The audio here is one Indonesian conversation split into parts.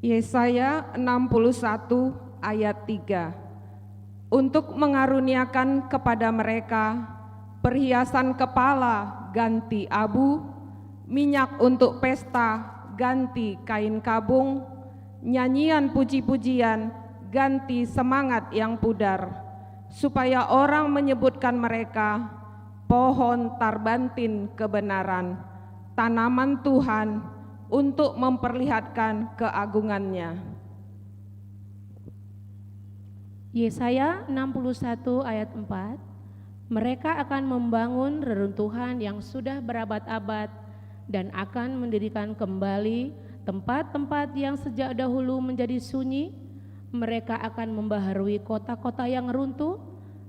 Yesaya 61 ayat 3. Untuk mengaruniakan kepada mereka perhiasan kepala ganti abu, minyak untuk pesta ganti kain kabung, nyanyian puji-pujian ganti semangat yang pudar, supaya orang menyebutkan mereka pohon tarbantin kebenaran, tanaman Tuhan untuk memperlihatkan keagungannya. Yesaya 61 ayat 4. Mereka akan membangun reruntuhan yang sudah berabad-abad dan akan mendirikan kembali tempat-tempat yang sejak dahulu menjadi sunyi. Mereka akan membaharui kota-kota yang runtuh,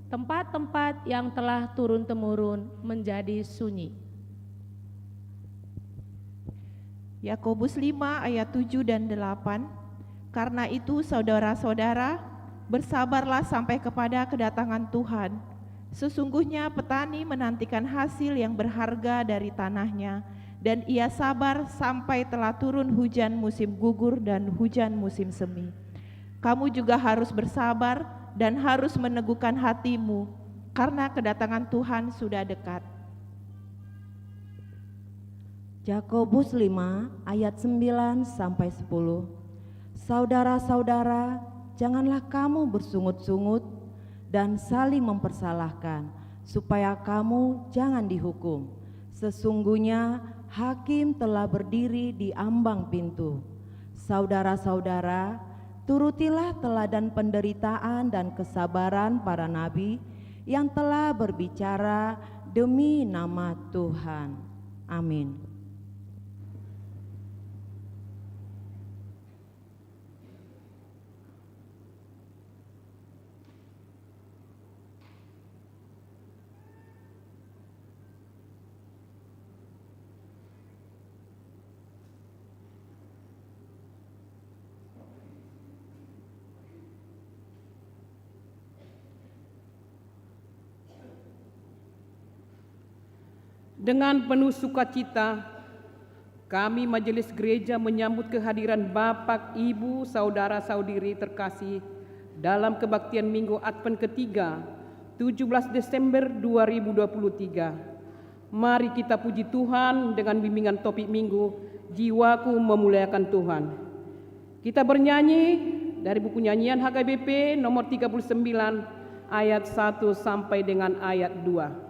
tempat-tempat yang telah turun-temurun menjadi sunyi. Yakobus 5 ayat 7 dan 8. Karena itu saudara-saudara, bersabarlah sampai kepada kedatangan Tuhan. Sesungguhnya petani menantikan hasil yang berharga dari tanahnya, dan ia sabar sampai telah turun hujan musim gugur dan hujan musim semi. Kamu juga harus bersabar dan harus meneguhkan hatimu, karena kedatangan Tuhan sudah dekat. Yakobus 5 ayat 9 sampai 10. Saudara-saudara, janganlah kamu bersungut-sungut dan saling mempersalahkan, supaya kamu jangan dihukum. Sesungguhnya hakim telah berdiri di ambang pintu. Saudara-saudara, turutilah teladan penderitaan dan kesabaran para nabi yang telah berbicara demi nama Tuhan. Amin. Dengan penuh sukacita, kami Majelis Gereja menyambut kehadiran Bapak, Ibu, Saudara-saudari terkasih dalam kebaktian Minggu Advent ketiga, 17 Desember 2023. Mari kita puji Tuhan dengan bimbingan topik Minggu, Jiwaku Memuliakan Tuhan. Kita bernyanyi dari buku nyanyian HKBP nomor 39 ayat 1 sampai dengan ayat 2.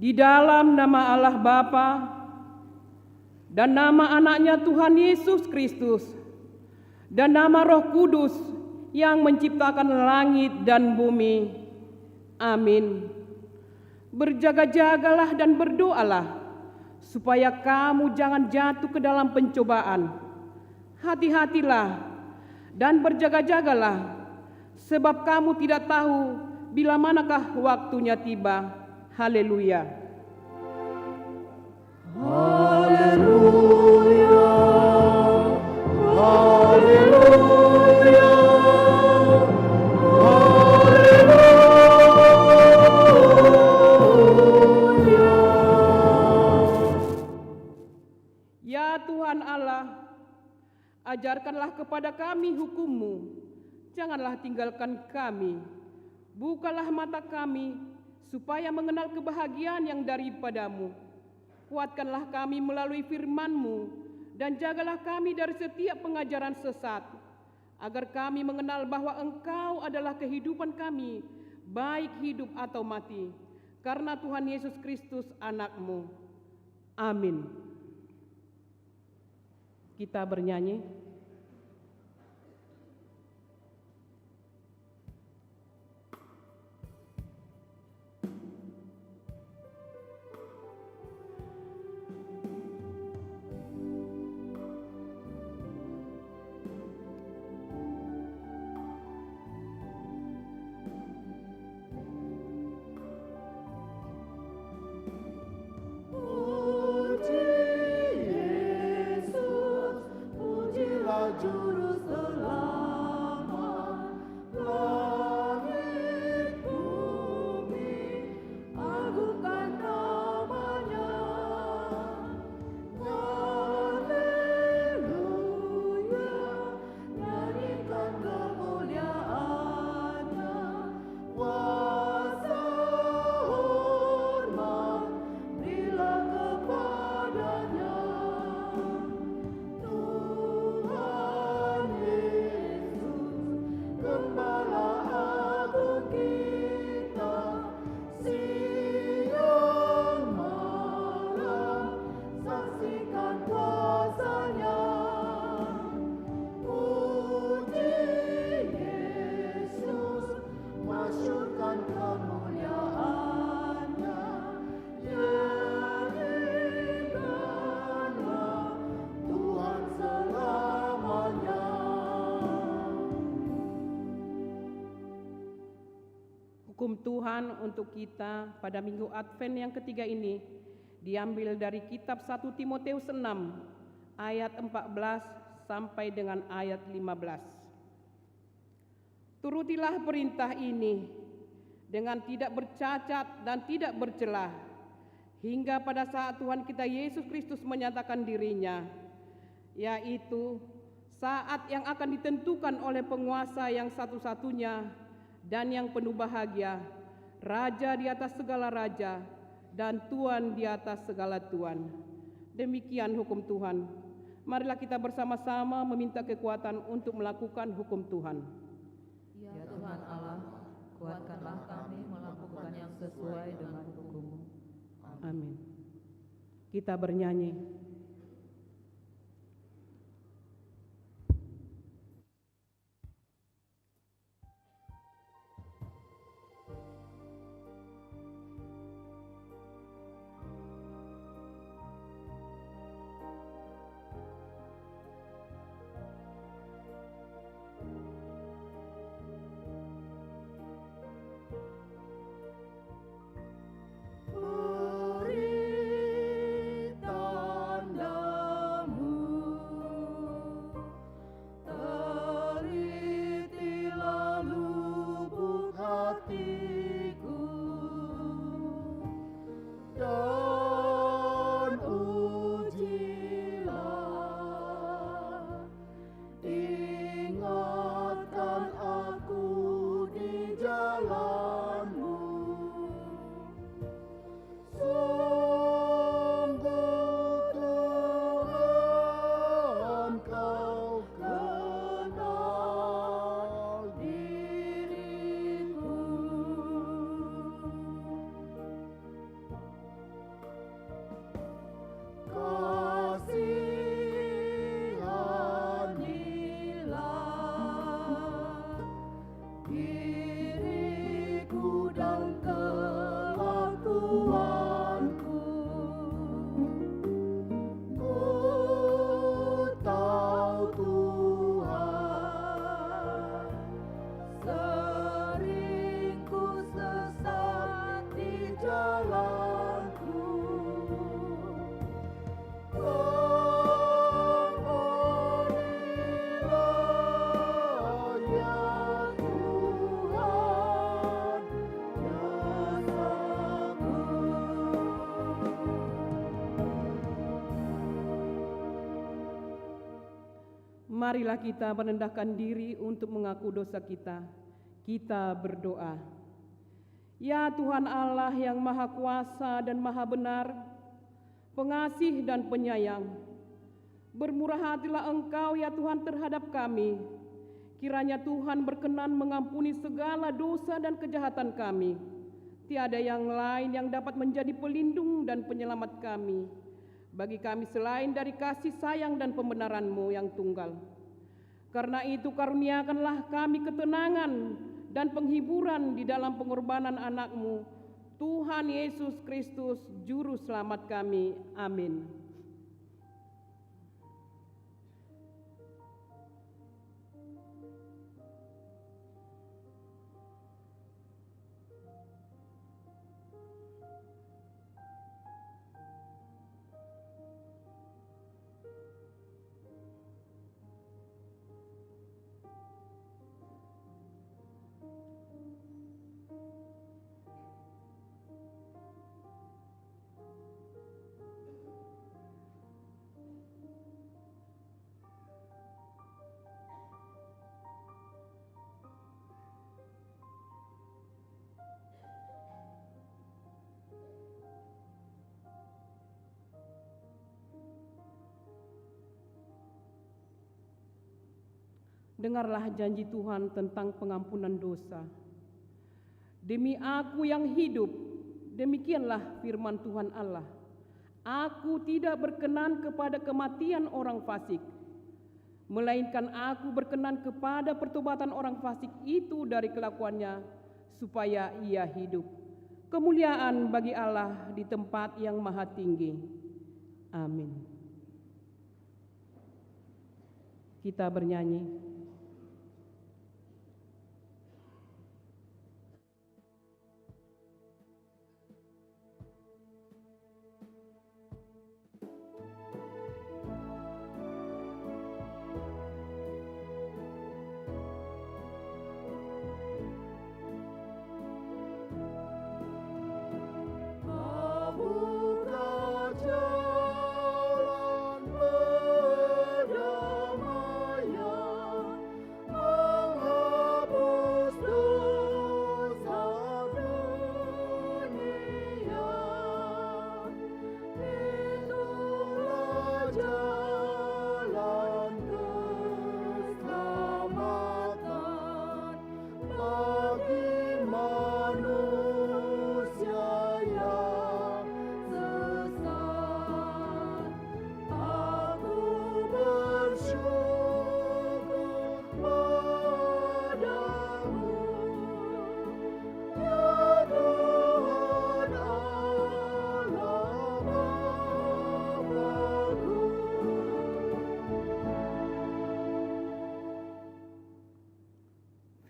Di dalam nama Allah Bapa dan nama anaknya Tuhan Yesus Kristus dan nama Roh Kudus yang menciptakan langit dan bumi. Amin. Berjaga-jagalah dan berdoalah supaya kamu jangan jatuh ke dalam pencobaan. Hati-hatilah dan berjaga-jagalah, sebab kamu tidak tahu bila manakah waktunya tiba. Haleluya. Ya Tuhan Allah, ajarkanlah kepada kami hukum-Mu, janganlah tinggalkan kami. Bukalah mata kami, supaya mengenal kebahagiaan yang daripada-Mu. Kuatkanlah kami melalui firman-Mu, dan jagalah kami dari setiap pengajaran sesat, agar kami mengenal bahwa Engkau adalah kehidupan kami, baik hidup atau mati, karena Tuhan Yesus Kristus anak-Mu. Amin. Kita bernyanyi. Hukum Tuhan untuk kita pada minggu Advent yang ketiga ini diambil dari kitab 1 Timoteus 6 ayat 14 sampai dengan ayat 15. Turutilah perintah ini dengan tidak bercacat dan tidak bercelah, hingga pada saat Tuhan kita Yesus Kristus menyatakan dirinya, yaitu saat yang akan ditentukan oleh penguasa yang satu-satunya dan yang penuh bahagia, Raja di atas segala raja dan Tuan di atas segala tuan. Demikian hukum Tuhan. Marilah kita bersama-sama meminta kekuatan untuk melakukan hukum Tuhan. Ya Tuhan Allah, kuatkanlah kami melakukan yang sesuai dengan hukum-Mu. Amin. Kita bernyanyi. Berita Marilah kita merendahkan diri untuk mengaku dosa kita. Kita berdoa. Ya Tuhan Allah yang Maha Kuasa dan Maha Benar, pengasih dan penyayang, bermurah hatilah Engkau ya Tuhan terhadap kami. Kiranya Tuhan berkenan mengampuni segala dosa dan kejahatan kami. Tiada yang lain yang dapat menjadi pelindung dan penyelamat kami bagi kami selain dari kasih sayang dan pembenaran-Mu yang tunggal. Karena itu karuniakanlah kami ketenangan dan penghiburan di dalam pengorbanan anak-Mu, Tuhan Yesus Kristus, Juru Selamat kami. Amin. Dengarlah janji Tuhan tentang pengampunan dosa. Demi Aku yang hidup, demikianlah firman Tuhan Allah, Aku tidak berkenan kepada kematian orang fasik, melainkan Aku berkenan kepada pertobatan orang fasik itu dari kelakuannya, supaya ia hidup. Kemuliaan bagi Allah di tempat yang maha tinggi. Amin. Kita bernyanyi.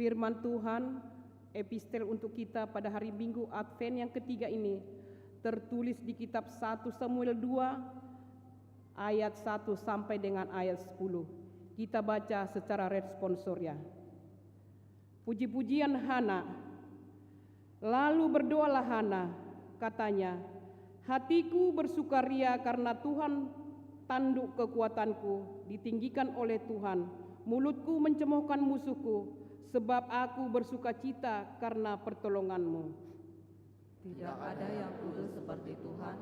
Firman Tuhan, epistel untuk kita pada hari Minggu Advent yang ketiga ini tertulis di kitab 1 Samuel 2 ayat 1 sampai dengan ayat 10. Kita baca secara responsoria. Puji-pujian Hana. Lalu berdoalah Hana, katanya, hatiku bersukaria karena Tuhan tanduk kekuatanku, ditinggikan oleh Tuhan. Mulutku mencemoohkan musuhku, sebab aku bersukacita karena pertolongan-Mu. Tidak ada yang kudus seperti Tuhan,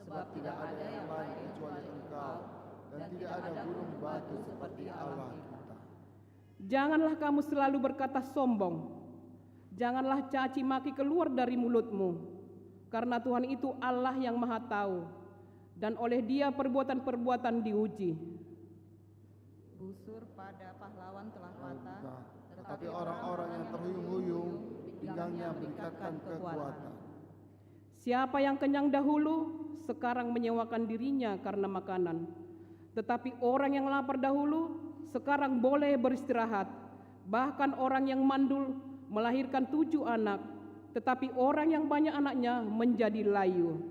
sebab tidak ada yang lain kecuali Engkau, dan tidak ada gunung batu seperti Allah kita. Janganlah kamu selalu berkata sombong, janganlah caci maki keluar dari mulutmu, karena Tuhan itu Allah yang maha tahu, dan oleh Dia perbuatan-perbuatan diuji. Busur pada pahlawan telah patah, tetapi orang-orang yang terhuyung-huyung pinggangnya berikatkan kekuatan. Siapa yang kenyang dahulu, sekarang menyewakan dirinya karena makanan. Tetapi orang yang lapar dahulu, sekarang boleh beristirahat. Bahkan orang yang mandul melahirkan 7 anak, tetapi orang yang banyak anaknya menjadi layu.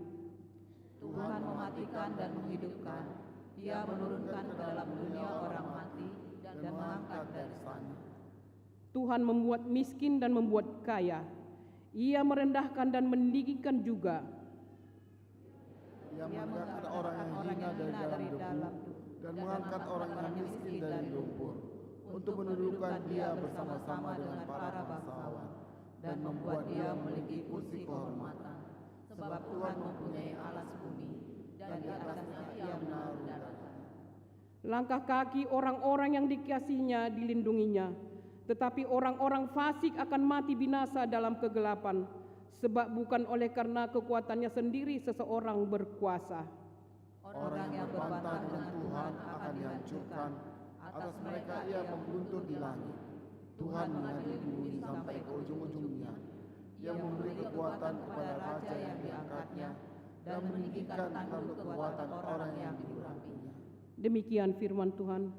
Tuhan mematikan dan menghidupkan. Dia menurunkan ke dalam dunia orang mati dan mengangkat dari sana. Tuhan membuat miskin dan membuat kaya. Ia merendahkan dan meninggikan juga. Ia mengangkat orang yang hina dari dalam debu dan mengangkat orang yang miskin dari lumpur, untuk menundukkan dia bersama-sama dengan para bangsawan, dan membuat dia memiliki kursi kehormatan. Sebab Tuhan mempunyai alas bumi, dan di atasnya ia menaruh darah. Langkah kaki orang-orang yang dikasihinya dilindunginya, tetapi orang-orang fasik akan mati binasa dalam kegelapan, sebab bukan oleh karena kekuatannya sendiri seseorang berkuasa. Orang yang berbantah dengan Tuhan akan dihancurkan, atas mereka ia membuntut di langit. Tuhan mengadili bumi sampai ke ujung-ujungnya. Ia memberi kekuatan kepada raja yang diangkatnya, dan meninggikan tanduk kekuatan orang yang diurapinya. Demikian firman Tuhan.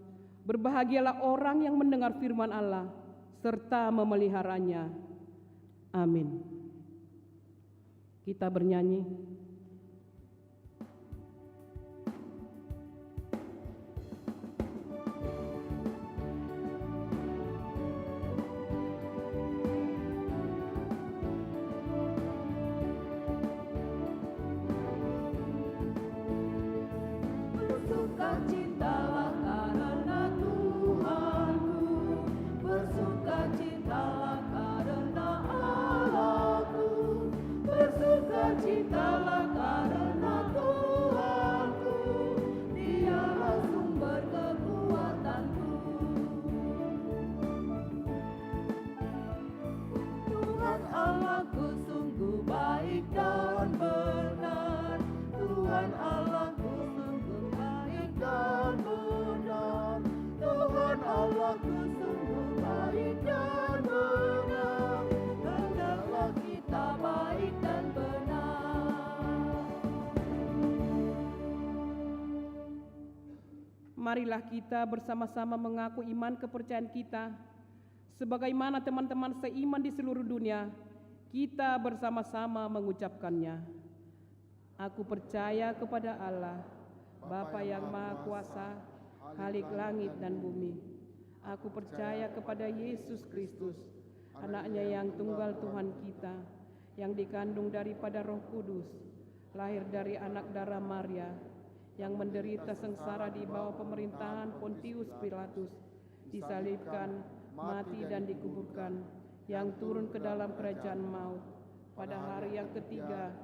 Berbahagialah orang yang mendengar firman Allah, serta memeliharanya. Amin. Kita bernyanyi. Bersukacitalah karena Tuhanku, bersukacitalah karena Allahku, bersukacitalah karena Tuhanku, Dialah sumber kekuatanku. Tuhan Allahku sungguh baik dan benar, Tuhan Allahku sungguh baik dan benar, Tuhan Allahku sungguh baik dan benar. Hendaklah kita baik dan benar. Marilah kita bersama-sama mengaku iman kepercayaan kita. Sebagaimana teman-teman seiman di seluruh dunia, kita bersama-sama mengucapkannya. Aku percaya kepada Allah, Bapa yang Maha Kuasa, Khalik langit dan bumi. Aku percaya kepada Yesus Kristus, Anaknya yang tunggal Tuhan kita, yang dikandung daripada Roh Kudus, lahir dari anak darah Maria, yang menderita sengsara di bawah pemerintahan Pontius Pilatus, disalibkan, mati dan dikuburkan, yang turun ke dalam kerajaan maut, pada hari yang ketiga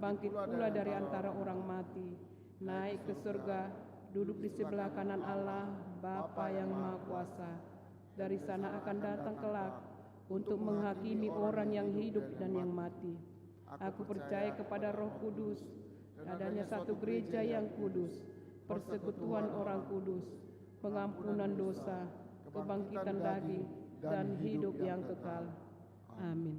bangkit pula dari antara orang mati, naik ke surga, duduk di sebelah kanan Allah Bapa yang Maha Kuasa. Dari sana akan datang kelak untuk menghakimi orang yang hidup dan yang mati. Aku percaya kepada Roh Kudus, adanya satu gereja yang kudus, persekutuan orang kudus, pengampunan dosa, kebangkitan daging, dan hidup yang kekal. Amin.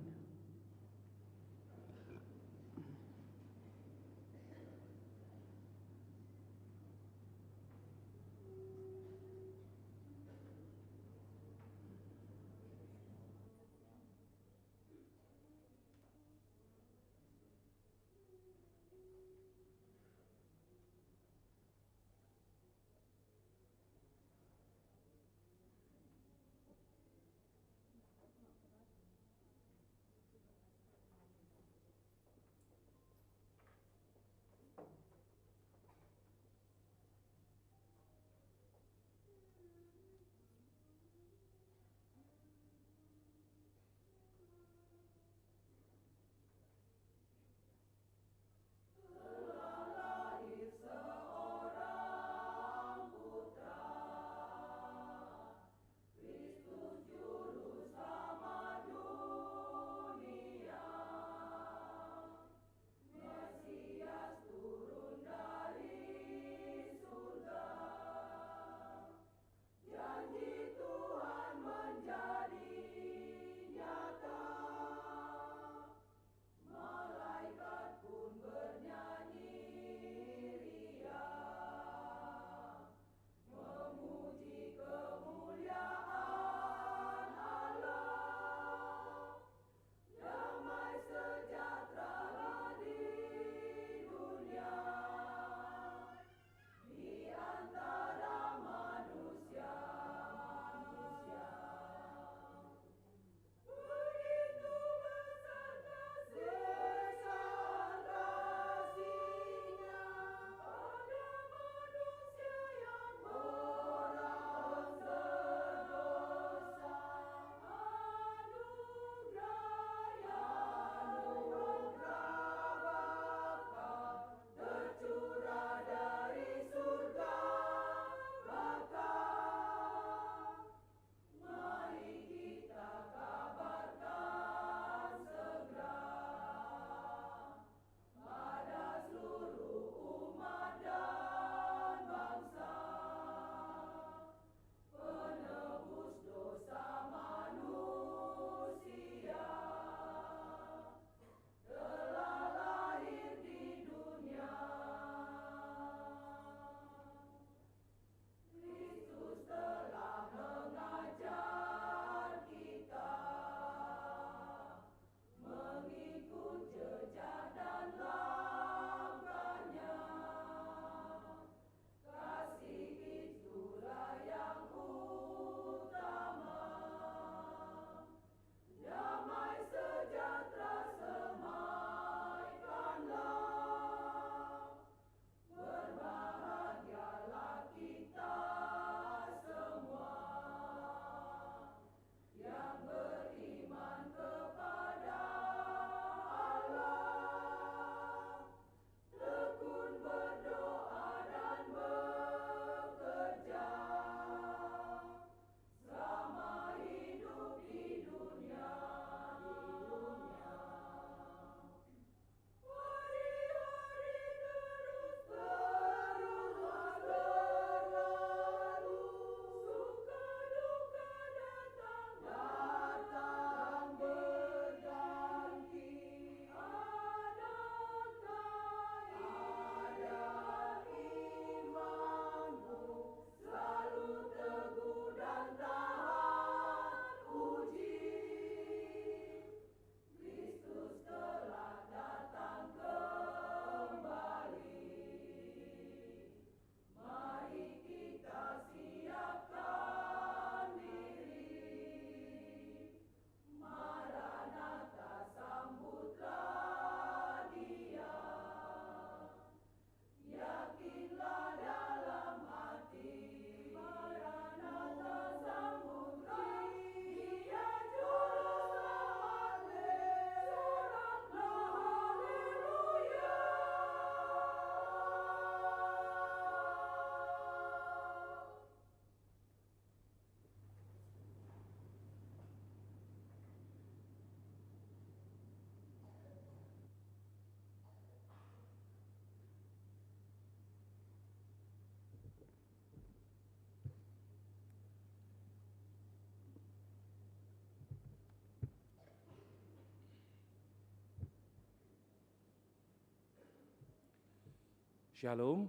Shalom.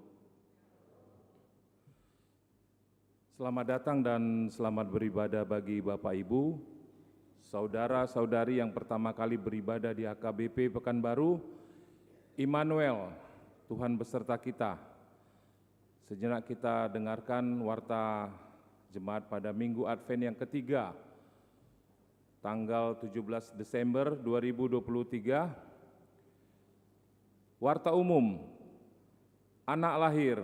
Selamat datang dan selamat beribadah bagi Bapak Ibu, saudara-saudari yang pertama kali beribadah di HKBP Pekanbaru. Immanuel, Tuhan beserta kita. Sejenak kita dengarkan warta jemaat pada Minggu Advent yang ketiga, tanggal 17 Desember 2023. Warta umum, anak lahir.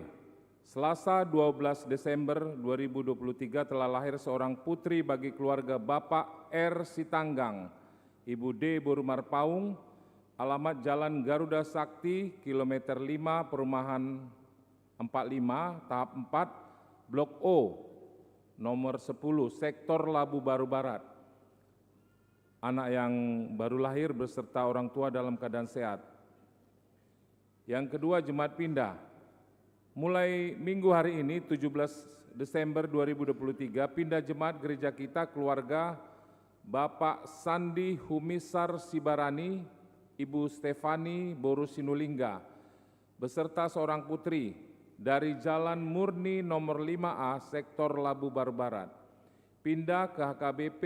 Selasa 12 Desember 2023 telah lahir seorang putri bagi keluarga Bapak R. Sitanggang, Ibu D. Borumarpaung, alamat Jalan Garuda Sakti, kilometer 5, Perumahan 45, tahap 4, Blok O, nomor 10, Sektor Labu Baru Barat. Anak yang baru lahir beserta orang tua dalam keadaan sehat. Yang kedua, jemaat pindah. Mulai minggu hari ini 17 Desember 2023 pindah jemaat gereja kita keluarga Bapak Sandi Humisar Sibarani, Ibu Stefani Boru Sinulingga beserta seorang putri dari Jalan Murni nomor 5A Sektor Labu Baru Barat pindah ke HKBP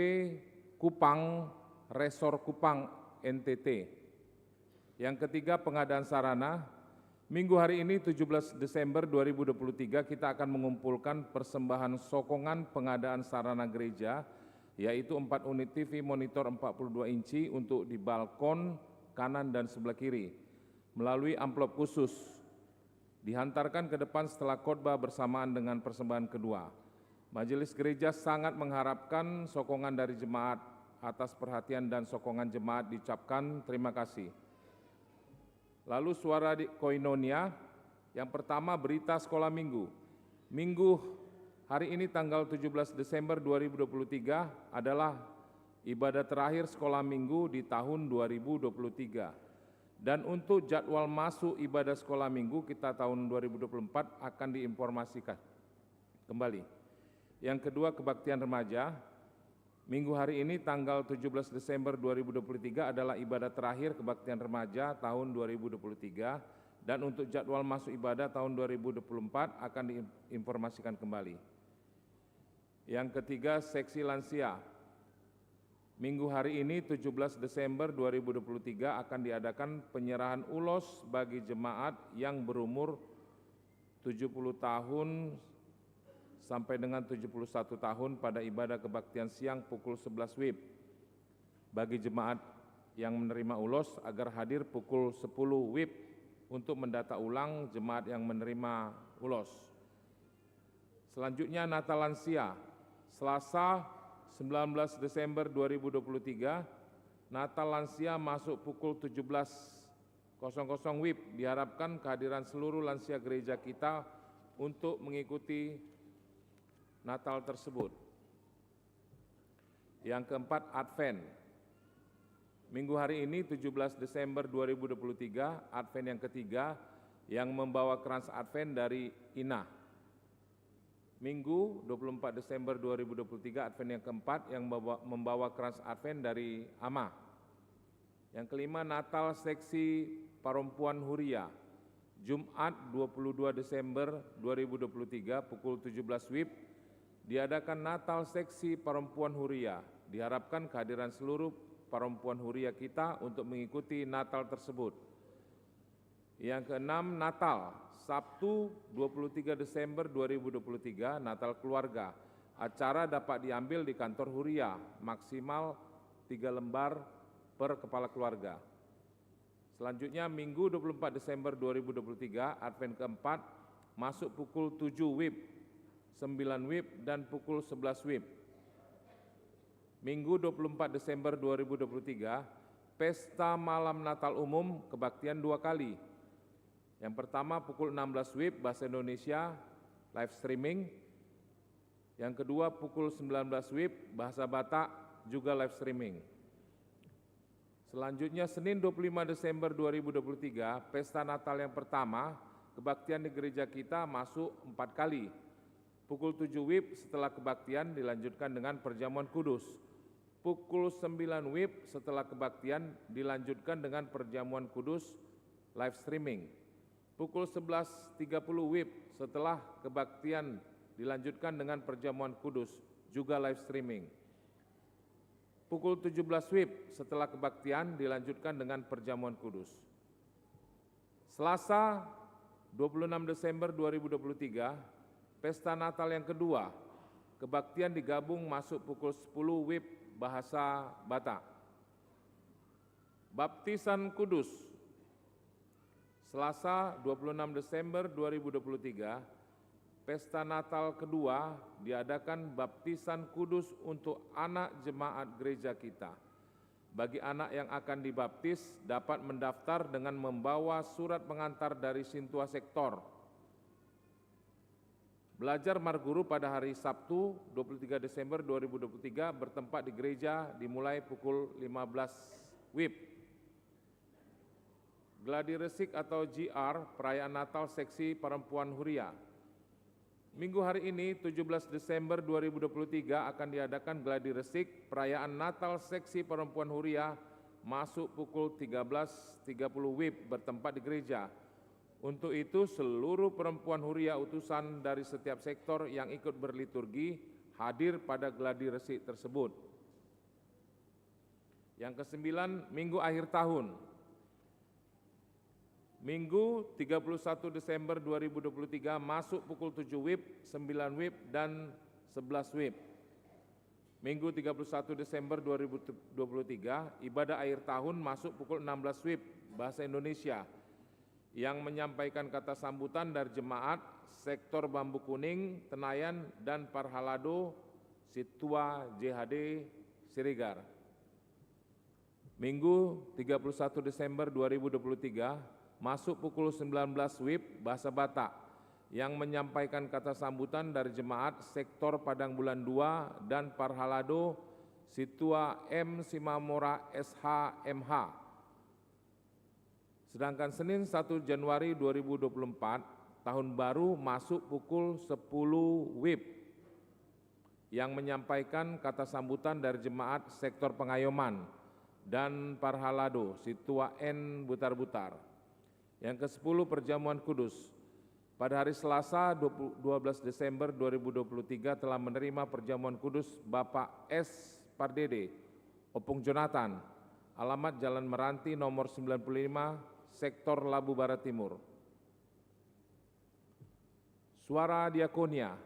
Kupang, Resor Kupang, NTT. Yang ketiga, pengadaan sarana. Minggu hari ini 17 Desember 2023 kita akan mengumpulkan persembahan sokongan pengadaan sarana gereja, yaitu 4 unit TV monitor 42 inci untuk di balkon kanan dan sebelah kiri, melalui amplop khusus, dihantarkan ke depan setelah khotbah bersamaan dengan persembahan kedua. Majelis gereja sangat mengharapkan sokongan dari jemaat. Atas perhatian dan sokongan jemaat diucapkan terima kasih. Lalu suara di koinonia, yang pertama berita sekolah minggu. Minggu hari ini tanggal 17 Desember 2023 adalah ibadah terakhir sekolah minggu di tahun 2023. Dan untuk jadwal masuk ibadah sekolah minggu kita tahun 2024 akan diinformasikan kembali. Yang kedua, kebaktian remaja. Minggu hari ini tanggal 17 Desember 2023 adalah ibadah terakhir kebaktian remaja tahun 2023 dan untuk jadwal masuk ibadah tahun 2024 akan diinformasikan kembali. Yang ketiga, seksi lansia. Minggu hari ini 17 Desember 2023 akan diadakan penyerahan ulos bagi jemaat yang berumur 70 tahun sampai dengan 71 tahun pada ibadah kebaktian siang pukul 11 WIB. Bagi jemaat yang menerima ulos agar hadir pukul 10 WIB untuk mendata ulang jemaat yang menerima ulos. Selanjutnya, Natal lansia. Selasa 19 Desember 2023, Natal lansia masuk pukul 17.00 WIB. Diharapkan kehadiran seluruh lansia gereja kita untuk mengikuti Natal tersebut. Yang keempat, Advent. Minggu hari ini 17 Desember 2023, Advent yang ketiga yang membawa krans Advent dari Ina. Minggu 24 Desember 2023, Advent yang keempat yang membawa krans Advent dari Ama. Yang kelima, Natal seksi Perempuan Huria. Jumat 22 Desember 2023 pukul 17 WIB diadakan Natal seksi Perempuan Huria. Diharapkan kehadiran seluruh perempuan Huria kita untuk mengikuti Natal tersebut. Yang keenam, Natal, Sabtu 23 Desember 2023, Natal keluarga. Acara dapat diambil di kantor Huria, maksimal 3 lembar per kepala keluarga. Selanjutnya, Minggu 24 Desember 2023, Advent keempat, masuk pukul 7 WIB, 9 WIB, dan pukul 11 WIB. Minggu 24 Desember 2023, Pesta Malam Natal Umum kebaktian 2 kali. Yang pertama pukul 16 WIB, Bahasa Indonesia, live streaming. Yang kedua pukul 19 WIB, Bahasa Batak, juga live streaming. Selanjutnya, Senin 25 Desember 2023, Pesta Natal yang pertama, kebaktian di gereja kita masuk 4 kali. Pukul 7 WIB setelah kebaktian dilanjutkan dengan perjamuan kudus. Pukul 9 WIB setelah kebaktian dilanjutkan dengan perjamuan kudus live streaming. Pukul 11.30 WIB setelah kebaktian dilanjutkan dengan perjamuan kudus, juga live streaming. Pukul 17 WIB setelah kebaktian dilanjutkan dengan perjamuan kudus. Selasa 26 Desember 2023, Pesta Natal yang kedua, kebaktian digabung masuk pukul 10 WIB bahasa Batak. Baptisan Kudus, Selasa 26 Desember 2023, Pesta Natal kedua diadakan baptisan kudus untuk anak jemaat gereja kita. Bagi anak yang akan dibaptis dapat mendaftar dengan membawa surat pengantar dari Sintua Sektor. Belajar Marguru pada hari Sabtu 23 Desember 2023 bertempat di gereja dimulai pukul 15 WIB. Gladi Resik atau GR, perayaan Natal seksi perempuan Huria. Minggu hari ini 17 Desember 2023 akan diadakan Gladi Resik, perayaan Natal seksi perempuan Huria masuk pukul 13.30 WIB bertempat di gereja. Untuk itu seluruh perempuan Huria utusan dari setiap sektor yang ikut berliturgi hadir pada Gladi Resik tersebut. Yang ke-9, Minggu akhir tahun. Minggu 31 Desember 2023 masuk pukul 7 WIB, 9 WIB, dan 11 WIB. Minggu 31 Desember 2023, ibadah akhir tahun masuk pukul 16 WIB, bahasa Indonesia, yang menyampaikan kata sambutan dari jemaat sektor Bambu Kuning, Tenayan, dan Parhalado, Situa JHD, Siregar. Minggu 31 Desember 2023, masuk pukul 19 WIB bahasa Batak yang menyampaikan kata sambutan dari jemaat sektor Padang Bulan 2 dan Parhalado Situa M. Simamora SHMH. Sedangkan Senin 1 Januari 2024 tahun baru masuk pukul 10 WIB yang menyampaikan kata sambutan dari jemaat sektor Pengayoman dan Parhalado Situa N. Butar-Butar. Yang ke-10 perjamuan kudus. Pada hari Selasa 12 Desember 2023 telah menerima perjamuan kudus Bapak S. Pardede, Opung Jonathan, alamat Jalan Meranti nomor 95, Sektor Labu Barat Timur. Suara Diakonia.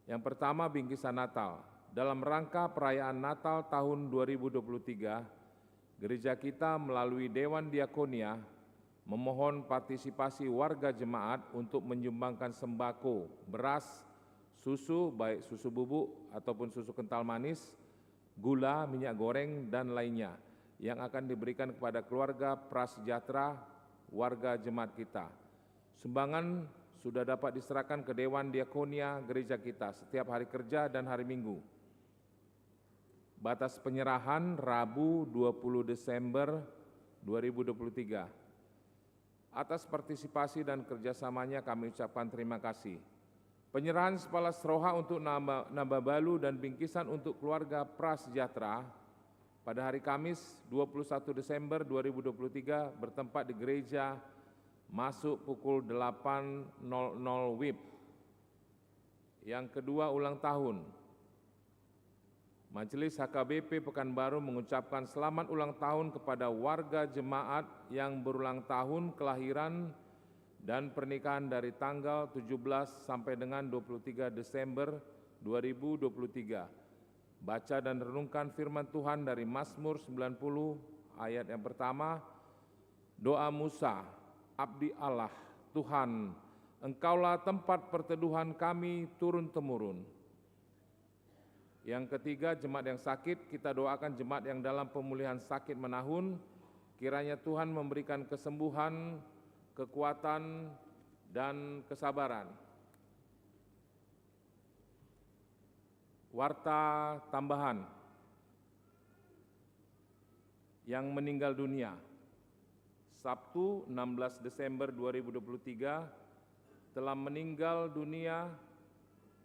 Yang pertama, bingkisan Natal. Dalam rangka perayaan Natal tahun 2023, gereja kita melalui Dewan Diakonia memohon partisipasi warga jemaat untuk menyumbangkan sembako, beras, susu, baik susu bubuk ataupun susu kental manis, gula, minyak goreng, dan lainnya yang akan diberikan kepada keluarga prasejahtera warga jemaat kita. Sumbangan sudah dapat diserahkan ke Dewan Diakonia gereja kita setiap hari kerja dan hari Minggu. Batas penyerahan Rabu 20 Desember 2023. Atas partisipasi dan kerjasamanya kami ucapkan terima kasih. Penyerahan Sepala Seroha untuk Nababalu dan bingkisan untuk keluarga prasejahtera pada hari Kamis 21 Desember 2023 bertempat di gereja masuk pukul 8.00 WIB. Yang kedua, ulang tahun. Majelis HKBP Pekanbaru mengucapkan selamat ulang tahun kepada warga jemaat yang berulang tahun kelahiran dan pernikahan dari tanggal 17 sampai dengan 23 Desember 2023. Baca dan renungkan firman Tuhan dari Mazmur 90 ayat yang pertama. Doa Musa, abdi Allah, Tuhan, Engkaulah tempat perteduhan kami turun-temurun. Yang ketiga, jemaat yang sakit, kita doakan jemaat yang dalam pemulihan sakit menahun, kiranya Tuhan memberikan kesembuhan, kekuatan, dan kesabaran. Warta tambahan yang meninggal dunia. Sabtu 16 Desember 2023 telah meninggal dunia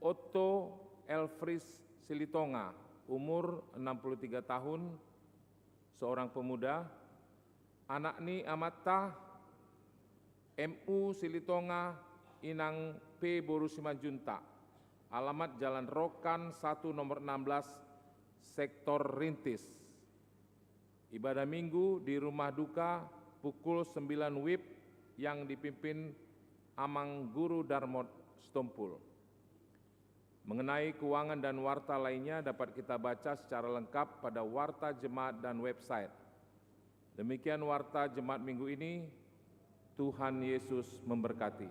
Otto Elfris Silitonga, umur 63 tahun, seorang pemuda. Anakni Amatta MU Silitonga Inang P. Boru Simanjuntak, alamat Jalan Rokan 1 nomor 16, Sektor Rintis. Ibadah Minggu di Rumah Duka pukul 9 WIB yang dipimpin Amang Guru Darmot Stompul. Mengenai keuangan dan warta lainnya dapat kita baca secara lengkap pada warta jemaat dan website. Demikian warta jemaat minggu ini. Tuhan Yesus memberkati.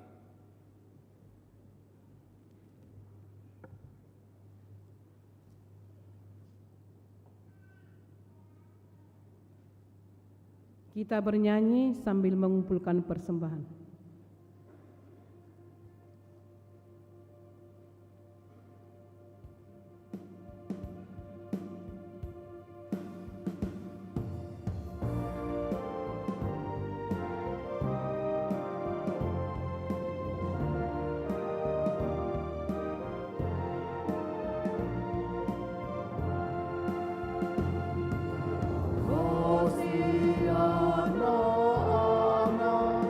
Kita bernyanyi sambil mengumpulkan persembahan. Hosiana anak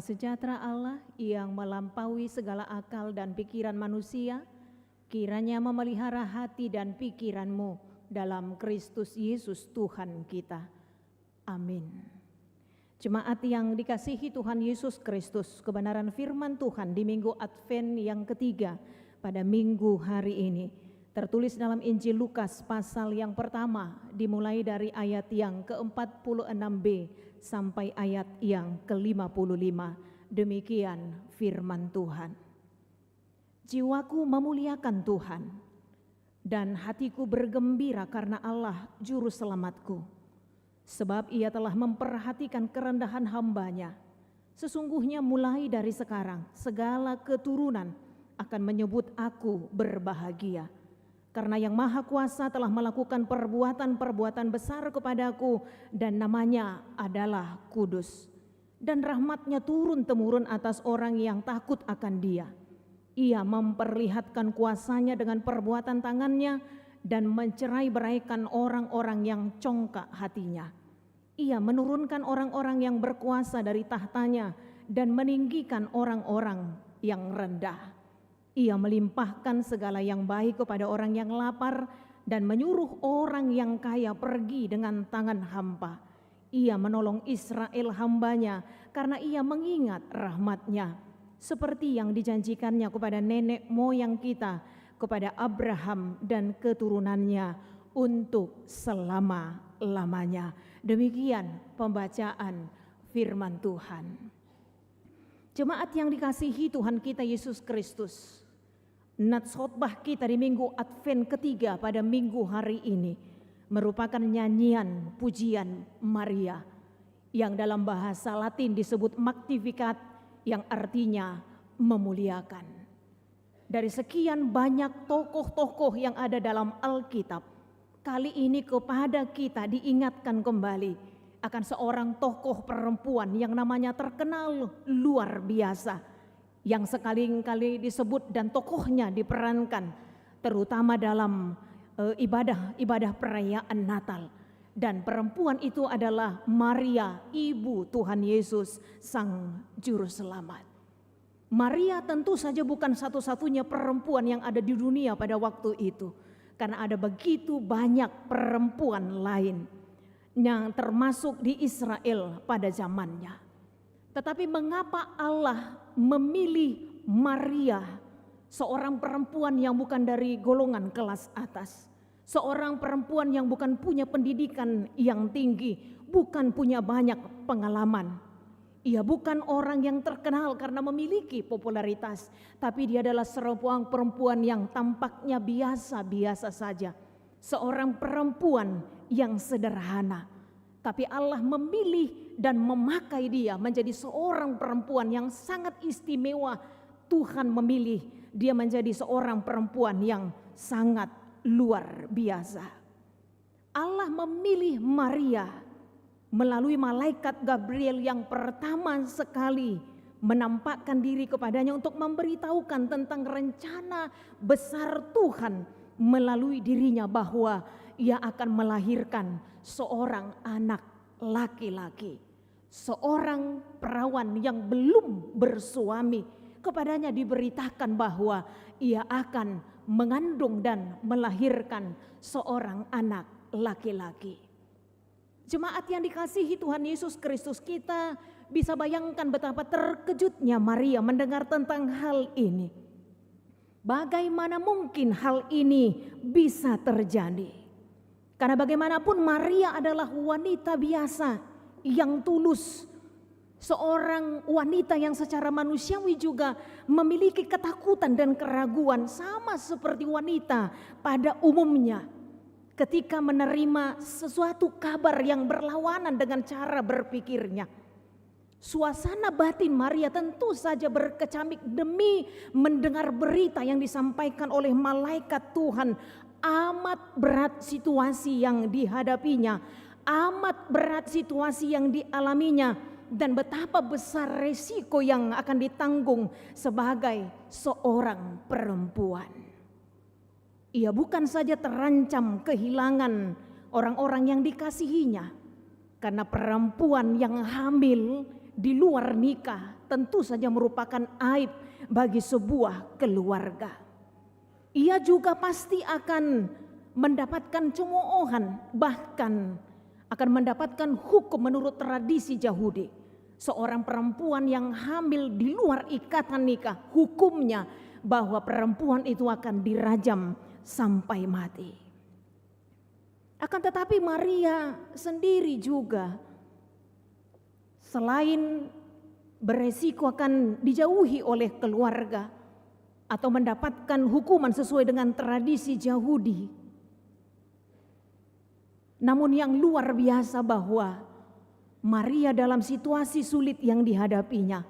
sejahtera Allah yang melampaui segala akal dan pikiran manusia, kiranya memelihara hati dan pikiranmu dalam Kristus Yesus Tuhan kita. Amin. Jemaat yang dikasihi Tuhan Yesus Kristus, kebenaran firman Tuhan di Minggu Advent yang ketiga pada minggu hari ini tertulis dalam Injil Lukas pasal yang pertama dimulai dari ayat yang ke-46b sampai ayat yang ke-55. Demikian firman Tuhan. Jiwaku memuliakan Tuhan dan hatiku bergembira karena Allah juru selamatku. Sebab Ia telah memperhatikan kerendahan hamba-Nya. Sesungguhnya mulai dari sekarang segala keturunan akan menyebut aku berbahagia. Karena Yang Maha Kuasa telah melakukan perbuatan-perbuatan besar kepadaku dan namanya adalah kudus. Dan rahmat-Nya turun-temurun atas orang yang takut akan Dia. Ia memperlihatkan kuasa-Nya dengan perbuatan tangan-Nya dan mencerai-beraikan orang-orang yang congkak hatinya. Ia menurunkan orang-orang yang berkuasa dari tahtanya dan meninggikan orang-orang yang rendah. Ia melimpahkan segala yang baik kepada orang yang lapar dan menyuruh orang yang kaya pergi dengan tangan hampa. Ia menolong Israel hamba-Nya karena Ia mengingat rahmat-Nya, seperti yang dijanjikannya kepada nenek moyang kita, kepada Abraham dan keturunannya untuk selama-lamanya. Demikian pembacaan firman Tuhan. Jemaat yang dikasihi Tuhan kita Yesus Kristus, nats khotbah kita di Minggu Advent ketiga pada minggu hari ini merupakan nyanyian pujian Maria yang dalam bahasa Latin disebut Magnificat, yang artinya memuliakan. Dari sekian banyak tokoh-tokoh yang ada dalam Alkitab, kali ini kepada kita diingatkan kembali akan seorang tokoh perempuan yang namanya terkenal luar biasa, yang sekali-kali disebut dan tokohnya diperankan terutama dalam ibadah perayaan Natal. Dan perempuan itu adalah Maria, ibu Tuhan Yesus, Sang Juru Selamat. Maria tentu saja bukan satu-satunya perempuan yang ada di dunia pada waktu itu, karena ada begitu banyak perempuan lain yang termasuk di Israel pada zamannya. Tetapi mengapa Allah memilih Maria, seorang perempuan yang bukan dari golongan kelas atas, seorang perempuan yang bukan punya pendidikan yang tinggi, bukan punya banyak pengalaman. Ia bukan orang yang terkenal karena memiliki popularitas, tapi dia adalah seorang perempuan yang tampaknya biasa-biasa saja. Seorang perempuan yang sederhana, tapi Allah memilih dan memakai dia menjadi seorang perempuan yang sangat istimewa. Tuhan memilih dia menjadi seorang perempuan yang sangat luar biasa. Allah memilih Maria melalui malaikat Gabriel yang pertama sekali menampakkan diri kepadanya untuk memberitahukan tentang rencana besar Tuhan melalui dirinya, bahwa ia akan melahirkan seorang anak laki-laki, seorang perawan yang belum bersuami. Kepadanya diberitakan bahwa ia akan mengandung dan melahirkan seorang anak laki-laki. Jemaat yang dikasihi Tuhan Yesus Kristus, kita bisa bayangkan betapa terkejutnya Maria mendengar tentang hal ini. Bagaimana mungkin hal ini bisa terjadi? Karena bagaimanapun Maria adalah wanita biasa yang tulus, seorang wanita yang secara manusiawi juga memiliki ketakutan dan keraguan, sama seperti wanita pada umumnya ketika menerima sesuatu kabar yang berlawanan dengan cara berpikirnya. Suasana batin Maria tentu saja berkecamuk demi mendengar berita yang disampaikan oleh malaikat Tuhan. Amat berat situasi yang dihadapinya, amat berat situasi yang dialaminya, dan betapa besar resiko yang akan ditanggung sebagai seorang perempuan. Ia bukan saja terancam kehilangan orang-orang yang dikasihinya, karena perempuan yang hamil di luar nikah tentu saja merupakan aib bagi sebuah keluarga. Ia juga pasti akan mendapatkan cemoohan, bahkan akan mendapatkan hukum menurut tradisi Yahudi. Seorang perempuan yang hamil di luar ikatan nikah, hukumnya bahwa perempuan itu akan dirajam sampai mati. Akan tetapi Maria sendiri juga selain beresiko akan dijauhi oleh keluarga atau mendapatkan hukuman sesuai dengan tradisi Yahudi, namun yang luar biasa bahwa Maria dalam situasi sulit yang dihadapinya,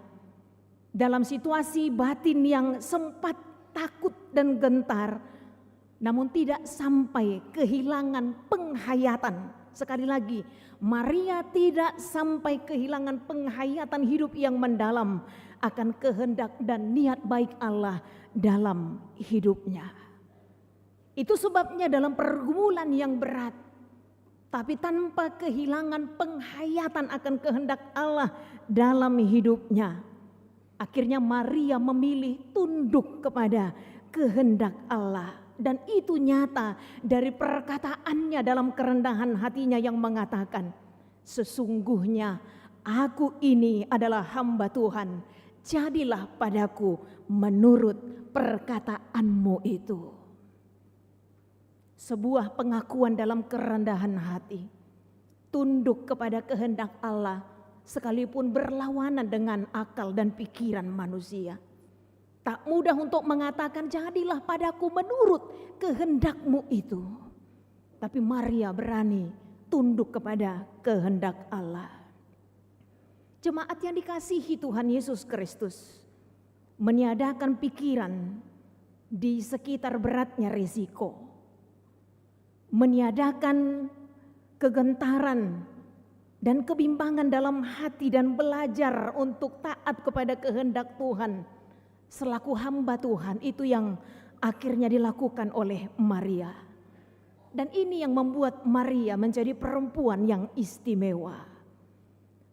dalam situasi batin yang sempat takut dan gentar, namun tidak sampai kehilangan penghayatan. Sekali lagi, Maria tidak sampai kehilangan penghayatan hidup yang mendalam akan kehendak dan niat baik Allah dalam hidupnya. Itu sebabnya dalam pergumulan yang berat, tapi tanpa kehilangan penghayatan akan kehendak Allah dalam hidupnya, akhirnya Maria memilih tunduk kepada kehendak Allah. Dan itu nyata dari perkataannya dalam kerendahan hatinya yang mengatakan, sesungguhnya aku ini adalah hamba Tuhan, jadilah padaku menurut perkataanmu itu. Sebuah pengakuan dalam kerendahan hati, tunduk kepada kehendak Allah sekalipun berlawanan dengan akal dan pikiran manusia. Tak mudah untuk mengatakan jadilah padaku menurut kehendakmu itu. Tapi Maria berani tunduk kepada kehendak Allah. Jemaat yang dikasihi Tuhan Yesus Kristus, meniadakan pikiran di sekitar beratnya risiko, meniadakan kegentaran dan kebimbangan dalam hati dan belajar untuk taat kepada kehendak Tuhan selaku hamba Tuhan, itu yang akhirnya dilakukan oleh Maria. Dan ini yang membuat Maria menjadi perempuan yang istimewa.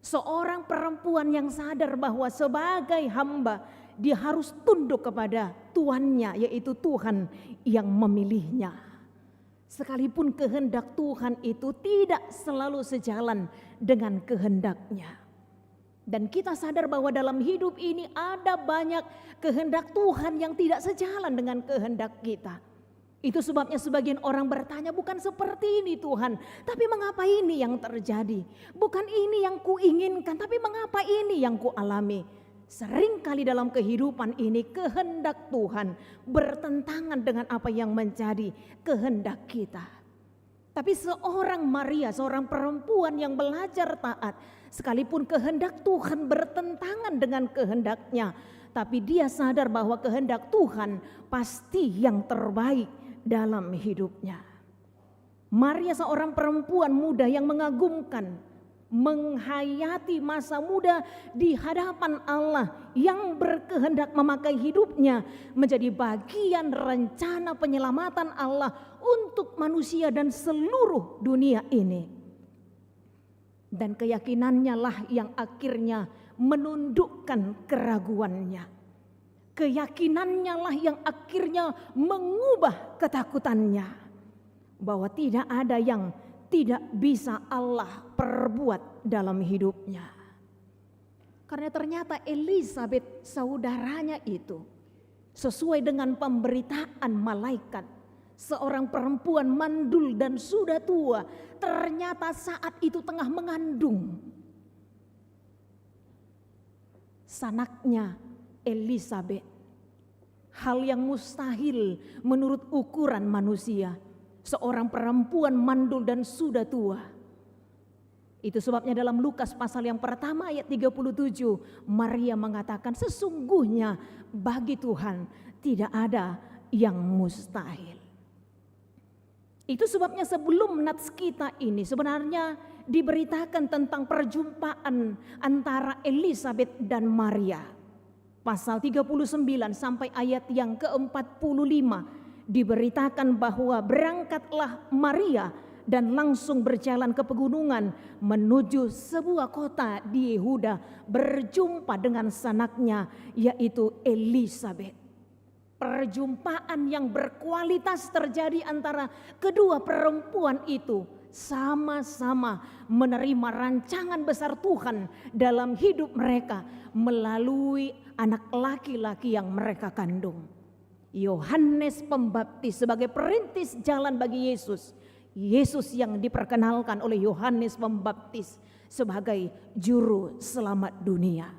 Seorang perempuan yang sadar bahwa sebagai hamba dia harus tunduk kepada tuannya, yaitu Tuhan yang memilihnya. Sekalipun kehendak Tuhan itu tidak selalu sejalan dengan kehendaknya. Dan kita sadar bahwa dalam hidup ini ada banyak kehendak Tuhan yang tidak sejalan dengan kehendak kita. Itu sebabnya sebagian orang bertanya, bukan seperti ini Tuhan, tapi mengapa ini yang terjadi? Bukan ini yang kuinginkan, tapi mengapa ini yang kualami? Seringkali dalam kehidupan ini kehendak Tuhan bertentangan dengan apa yang menjadi kehendak kita. Tapi seorang Maria, seorang perempuan yang belajar taat, sekalipun kehendak Tuhan bertentangan dengan kehendaknya, tapi dia sadar bahwa kehendak Tuhan pasti yang terbaik dalam hidupnya. Maria seorang perempuan muda yang mengagumkan, menghayati masa muda di hadapan Allah yang berkehendak memakai hidupnya menjadi bagian rencana penyelamatan Allah untuk manusia dan seluruh dunia ini. Dan keyakinannya lah yang akhirnya menundukkan keraguannya. Keyakinannya lah yang akhirnya mengubah ketakutannya. Bahwa tidak ada yang tidak bisa Allah perbuat dalam hidupnya. Karena ternyata Elisabet saudaranya itu sesuai dengan pemberitaan malaikat, seorang perempuan mandul dan sudah tua, ternyata saat itu tengah mengandung sanaknya Elisabet. Hal yang mustahil menurut ukuran manusia. Seorang perempuan mandul dan sudah tua. Itu sebabnya dalam Lukas pasal yang pertama ayat 37, Maria mengatakan sesungguhnya bagi Tuhan tidak ada yang mustahil. Itu sebabnya sebelum nats kita ini sebenarnya diberitakan tentang perjumpaan antara Elisabet dan Maria. Pasal 39 sampai ayat yang ke-45 diberitakan bahwa berangkatlah Maria dan langsung berjalan ke pegunungan menuju sebuah kota di Yehuda, berjumpa dengan sanaknya yaitu Elisabet. Perjumpaan yang berkualitas terjadi antara kedua perempuan itu, sama-sama menerima rancangan besar Tuhan dalam hidup mereka melalui anak laki-laki yang mereka kandung. Yohanes Pembaptis sebagai perintis jalan bagi Yesus. Yesus yang diperkenalkan oleh Yohanes Pembaptis sebagai juru selamat dunia.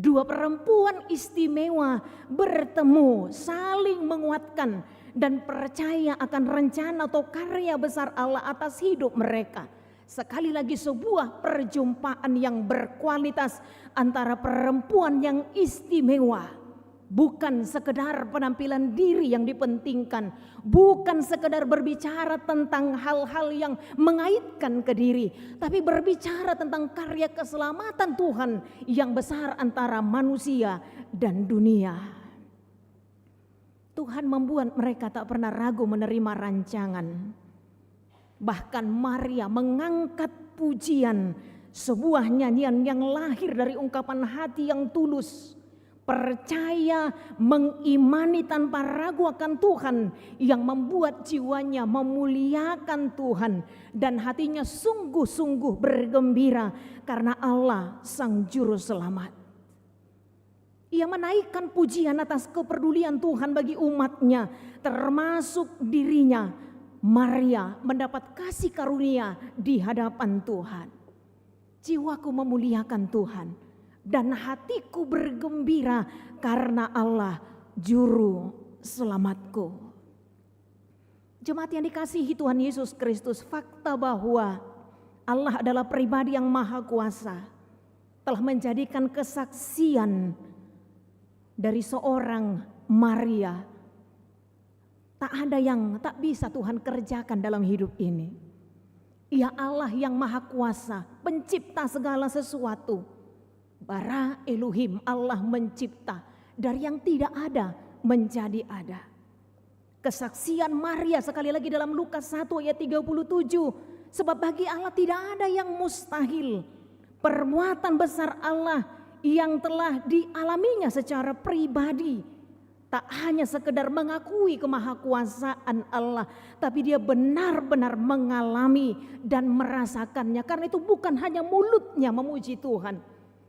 Dua perempuan istimewa bertemu, saling menguatkan dan percaya akan rencana atau karya besar Allah atas hidup mereka. Sekali lagi sebuah perjumpaan yang berkualitas antara perempuan yang istimewa. Bukan sekedar penampilan diri yang dipentingkan, bukan sekedar berbicara tentang hal-hal yang mengaitkan ke diri, tapi berbicara tentang karya keselamatan Tuhan yang besar antara manusia dan dunia. Tuhan membuat mereka tak pernah ragu menerima rancangan. Bahkan Maria mengangkat pujian, sebuah nyanyian yang lahir dari ungkapan hati yang tulus. Percaya, mengimani tanpa ragu akan Tuhan yang membuat jiwanya memuliakan Tuhan dan hatinya sungguh-sungguh bergembira karena Allah Sang Juru Selamat. Ia menaikkan pujian atas kepedulian Tuhan bagi umatnya, termasuk dirinya. Maria mendapat kasih karunia di hadapan Tuhan. Jiwaku memuliakan Tuhan. Dan hatiku bergembira karena Allah Juru Selamatku. Jemaat yang dikasihi Tuhan Yesus Kristus, fakta bahwa Allah adalah pribadi yang maha kuasa telah menjadikan kesaksian dari seorang Maria. Tak ada yang tak bisa Tuhan kerjakan dalam hidup ini. Ia Allah yang maha kuasa, pencipta segala sesuatu. Bara Elohim, Allah mencipta dari yang tidak ada menjadi ada. Kesaksian Maria sekali lagi dalam Lukas 1 ayat 37. Sebab bagi Allah tidak ada yang mustahil. Perbuatan besar Allah yang telah dialaminya secara pribadi. Tak hanya sekedar mengakui kemahakuasaan Allah, tapi dia benar-benar mengalami dan merasakannya. Karena itu bukan hanya mulutnya memuji Tuhan,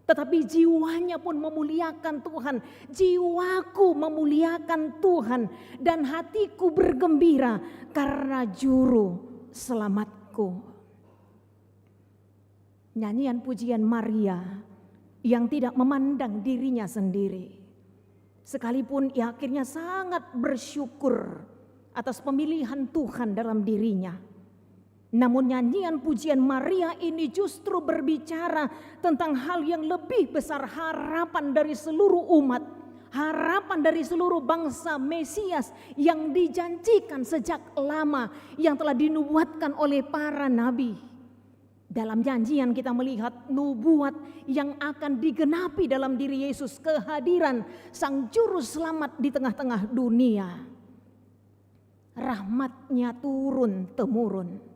tetapi jiwanya pun memuliakan Tuhan. Jiwaku memuliakan Tuhan dan hatiku bergembira karena Juru Selamatku. Nyanyian pujian Maria yang tidak memandang dirinya sendiri. Sekalipun ia akhirnya sangat bersyukur atas pemilihan Tuhan dalam dirinya. Namun nyanyian pujian Maria ini justru berbicara tentang hal yang lebih besar, harapan dari seluruh umat, harapan dari seluruh bangsa Mesias yang dijanjikan sejak lama, yang telah dinubuatkan oleh para nabi. Dalam janjian kita melihat nubuat yang akan digenapi dalam diri Yesus, kehadiran Sang Juru Selamat di tengah-tengah dunia. Rahmatnya turun-temurun.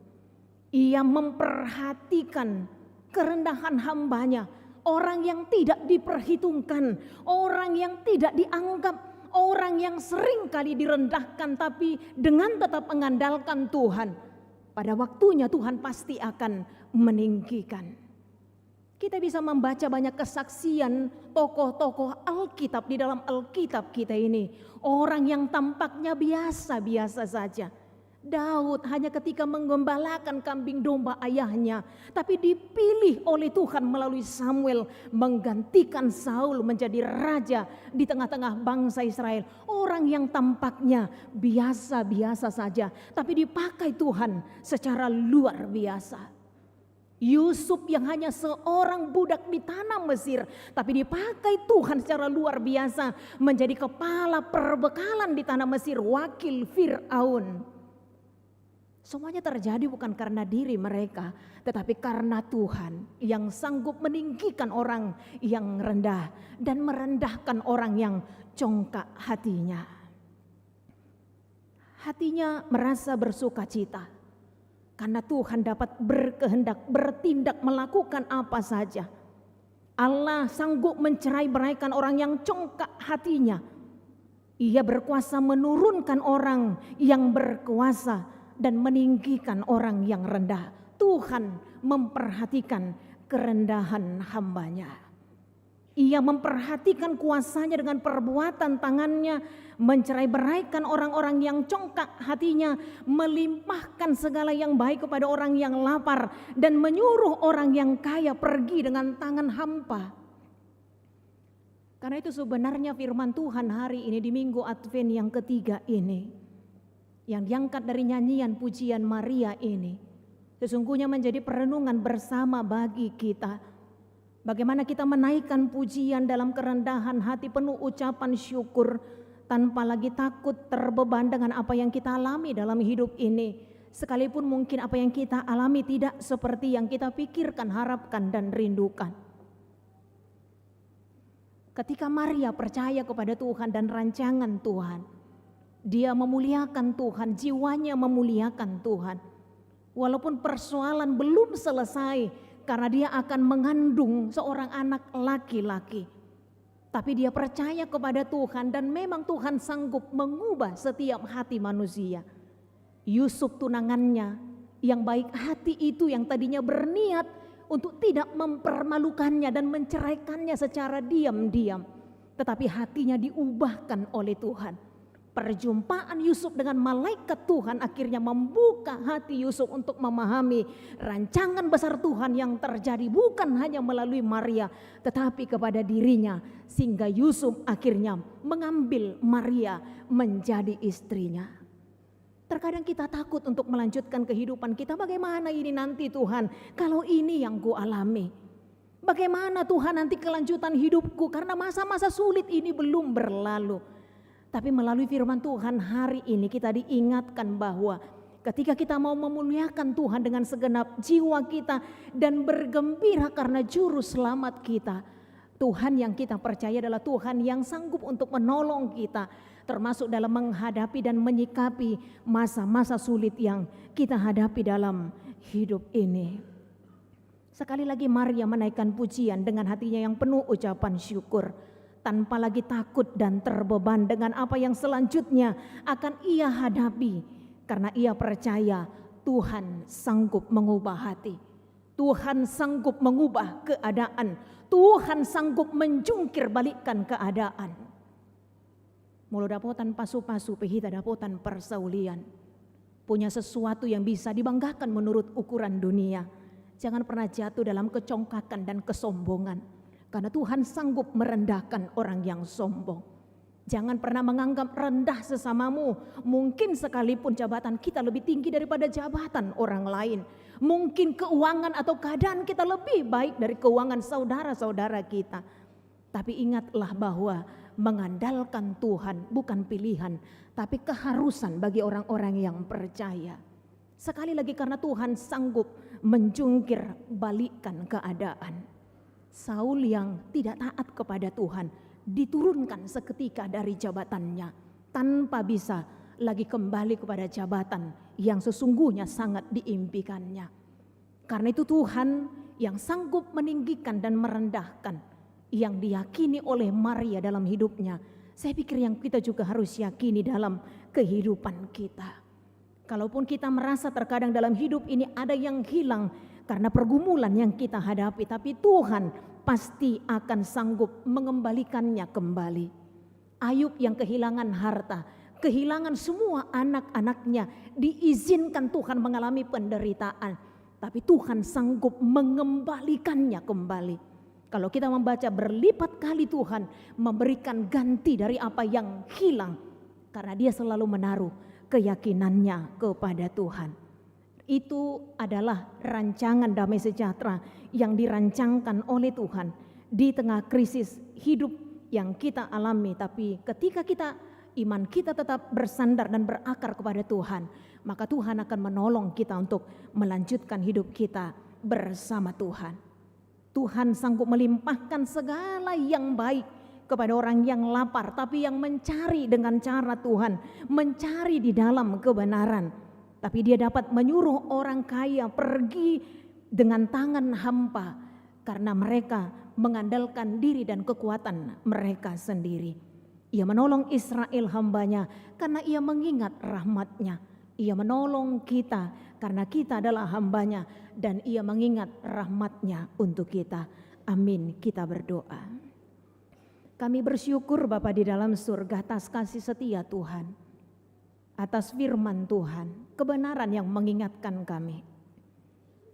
Ia memperhatikan kerendahan hambanya, orang yang tidak diperhitungkan, orang yang tidak dianggap, orang yang sering kali direndahkan, tapi dengan tetap mengandalkan Tuhan. Pada waktunya Tuhan pasti akan meninggikan. Kita bisa membaca banyak kesaksian tokoh-tokoh Alkitab di dalam Alkitab kita ini. Orang yang tampaknya biasa-biasa saja. Daud hanya ketika menggembalakan kambing domba ayahnya, tapi dipilih oleh Tuhan melalui Samuel menggantikan Saul menjadi raja di tengah-tengah bangsa Israel. Orang yang tampaknya biasa-biasa saja, tapi dipakai Tuhan secara luar biasa. Yusuf yang hanya seorang budak di tanah Mesir, tapi dipakai Tuhan secara luar biasa menjadi kepala perbekalan di tanah Mesir, wakil Fir'aun. Semuanya terjadi bukan karena diri mereka, tetapi karena Tuhan yang sanggup meninggikan orang yang rendah dan merendahkan orang yang congkak hatinya. Hatinya merasa bersuka cita Karena Tuhan dapat berkehendak, bertindak, melakukan apa saja. Allah sanggup mencerai-beraikan orang yang congkak hatinya. Ia berkuasa menurunkan orang yang berkuasa dan meninggikan orang yang rendah. Tuhan memperhatikan kerendahan hambanya. Ia memperhatikan kuasanya dengan perbuatan tangannya, mencerai-beraikan orang-orang yang congkak hatinya, melimpahkan segala yang baik kepada orang yang lapar, dan menyuruh orang yang kaya pergi dengan tangan hampa. Karena itu sebenarnya firman Tuhan hari ini di Minggu Advent yang ketiga ini, yang diangkat dari nyanyian pujian Maria ini, sesungguhnya menjadi perenungan bersama bagi kita. Bagaimana kita menaikkan pujian dalam kerendahan hati penuh ucapan syukur, tanpa lagi takut terbeban dengan apa yang kita alami dalam hidup ini. Sekalipun mungkin apa yang kita alami tidak seperti yang kita pikirkan, harapkan, dan rindukan. Ketika Maria percaya kepada Tuhan dan rancangan Tuhan, dia memuliakan Tuhan, jiwanya memuliakan Tuhan. Walaupun persoalan belum selesai, karena dia akan mengandung seorang anak laki-laki. Tapi dia percaya kepada Tuhan dan memang Tuhan sanggup mengubah setiap hati manusia. Yusuf tunangannya yang baik hati itu, yang tadinya berniat untuk tidak mempermalukannya dan menceraikannya secara diam-diam, tetapi hatinya diubahkan oleh Tuhan. Perjumpaan Yusuf dengan malaikat Tuhan akhirnya membuka hati Yusuf untuk memahami rancangan besar Tuhan yang terjadi bukan hanya melalui Maria tetapi kepada dirinya, sehingga Yusuf akhirnya mengambil Maria menjadi istrinya. Terkadang kita takut untuk melanjutkan kehidupan kita. Bagaimana ini nanti Tuhan kalau ini yang ku alami? Bagaimana Tuhan nanti kelanjutan hidupku karena masa-masa sulit ini belum berlalu? Tapi melalui firman Tuhan hari ini kita diingatkan bahwa ketika kita mau memuliakan Tuhan dengan segenap jiwa kita dan bergembira karena juru selamat kita, Tuhan yang kita percaya adalah Tuhan yang sanggup untuk menolong kita, termasuk dalam menghadapi dan menyikapi masa-masa sulit yang kita hadapi dalam hidup ini. Sekali lagi Maria menaikkan pujian dengan hatinya yang penuh ucapan syukur, tanpa lagi takut dan terbeban dengan apa yang selanjutnya akan ia hadapi. Karena ia percaya Tuhan sanggup mengubah hati. Tuhan sanggup mengubah keadaan. Tuhan sanggup menjungkir balikkan keadaan. Mulu dapotan pasu-pasu pehita dapotan persaulian. Punya sesuatu yang bisa dibanggakan menurut ukuran dunia. Jangan pernah jatuh dalam kecongkakan dan kesombongan. Karena Tuhan sanggup merendahkan orang yang sombong. Jangan pernah menganggap rendah sesamamu. Mungkin sekalipun jabatan kita lebih tinggi daripada jabatan orang lain. Mungkin keuangan atau keadaan kita lebih baik dari keuangan saudara-saudara kita. Tapi ingatlah bahwa mengandalkan Tuhan bukan pilihan, tapi keharusan bagi orang-orang yang percaya. Sekali lagi karena Tuhan sanggup menjungkir balikkan keadaan. Saul yang tidak taat kepada Tuhan diturunkan seketika dari jabatannya tanpa bisa lagi kembali kepada jabatan yang sesungguhnya sangat diimpikannya. Karena itu Tuhan yang sanggup meninggikan dan merendahkan, yang diyakini oleh Maria dalam hidupnya, saya pikir yang kita juga harus yakini dalam kehidupan kita. Kalaupun kita merasa terkadang dalam hidup ini ada yang hilang karena pergumulan yang kita hadapi, tapi Tuhan pasti akan sanggup mengembalikannya kembali. Ayub yang kehilangan harta, kehilangan semua anak-anaknya, diizinkan Tuhan mengalami penderitaan, tapi Tuhan sanggup mengembalikannya kembali. Kalau kita membaca berlipat kali Tuhan memberikan ganti dari apa yang hilang, karena dia selalu menaruh keyakinannya kepada Tuhan. Itu adalah rancangan damai sejahtera yang dirancangkan oleh Tuhan di tengah krisis hidup yang kita alami. Tapi ketika iman kita tetap bersandar dan berakar kepada Tuhan, maka Tuhan akan menolong kita untuk melanjutkan hidup kita bersama Tuhan. Tuhan sanggup melimpahkan segala yang baik kepada orang yang lapar, tapi yang mencari dengan cara Tuhan, mencari di dalam kebenaran. tapi dia dapat menyuruh orang kaya pergi dengan tangan hampa karena mereka mengandalkan diri dan kekuatan mereka sendiri. Ia menolong Israel hambanya karena ia mengingat rahmat-Nya. Ia menolong kita karena kita adalah hambanya dan ia mengingat rahmat-Nya untuk kita. Amin, kita berdoa. Kami bersyukur Bapa di dalam surga atas kasih setia Tuhan, atas firman Tuhan, kebenaran yang mengingatkan kami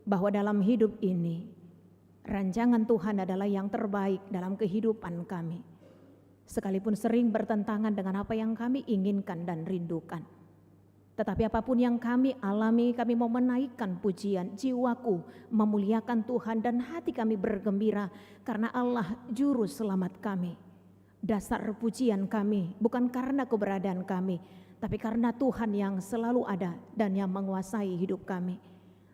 bahwa dalam hidup ini rancangan Tuhan adalah yang terbaik dalam kehidupan kami, sekalipun sering bertentangan dengan apa yang kami inginkan dan rindukan. Tetapi apapun yang kami alami, kami mau menaikkan pujian, jiwaku memuliakan Tuhan dan hati kami bergembira karena Allah juru selamat kami. Dasar pujian kami bukan karena keberadaan kami, tapi karena Tuhan yang selalu ada dan yang menguasai hidup kami.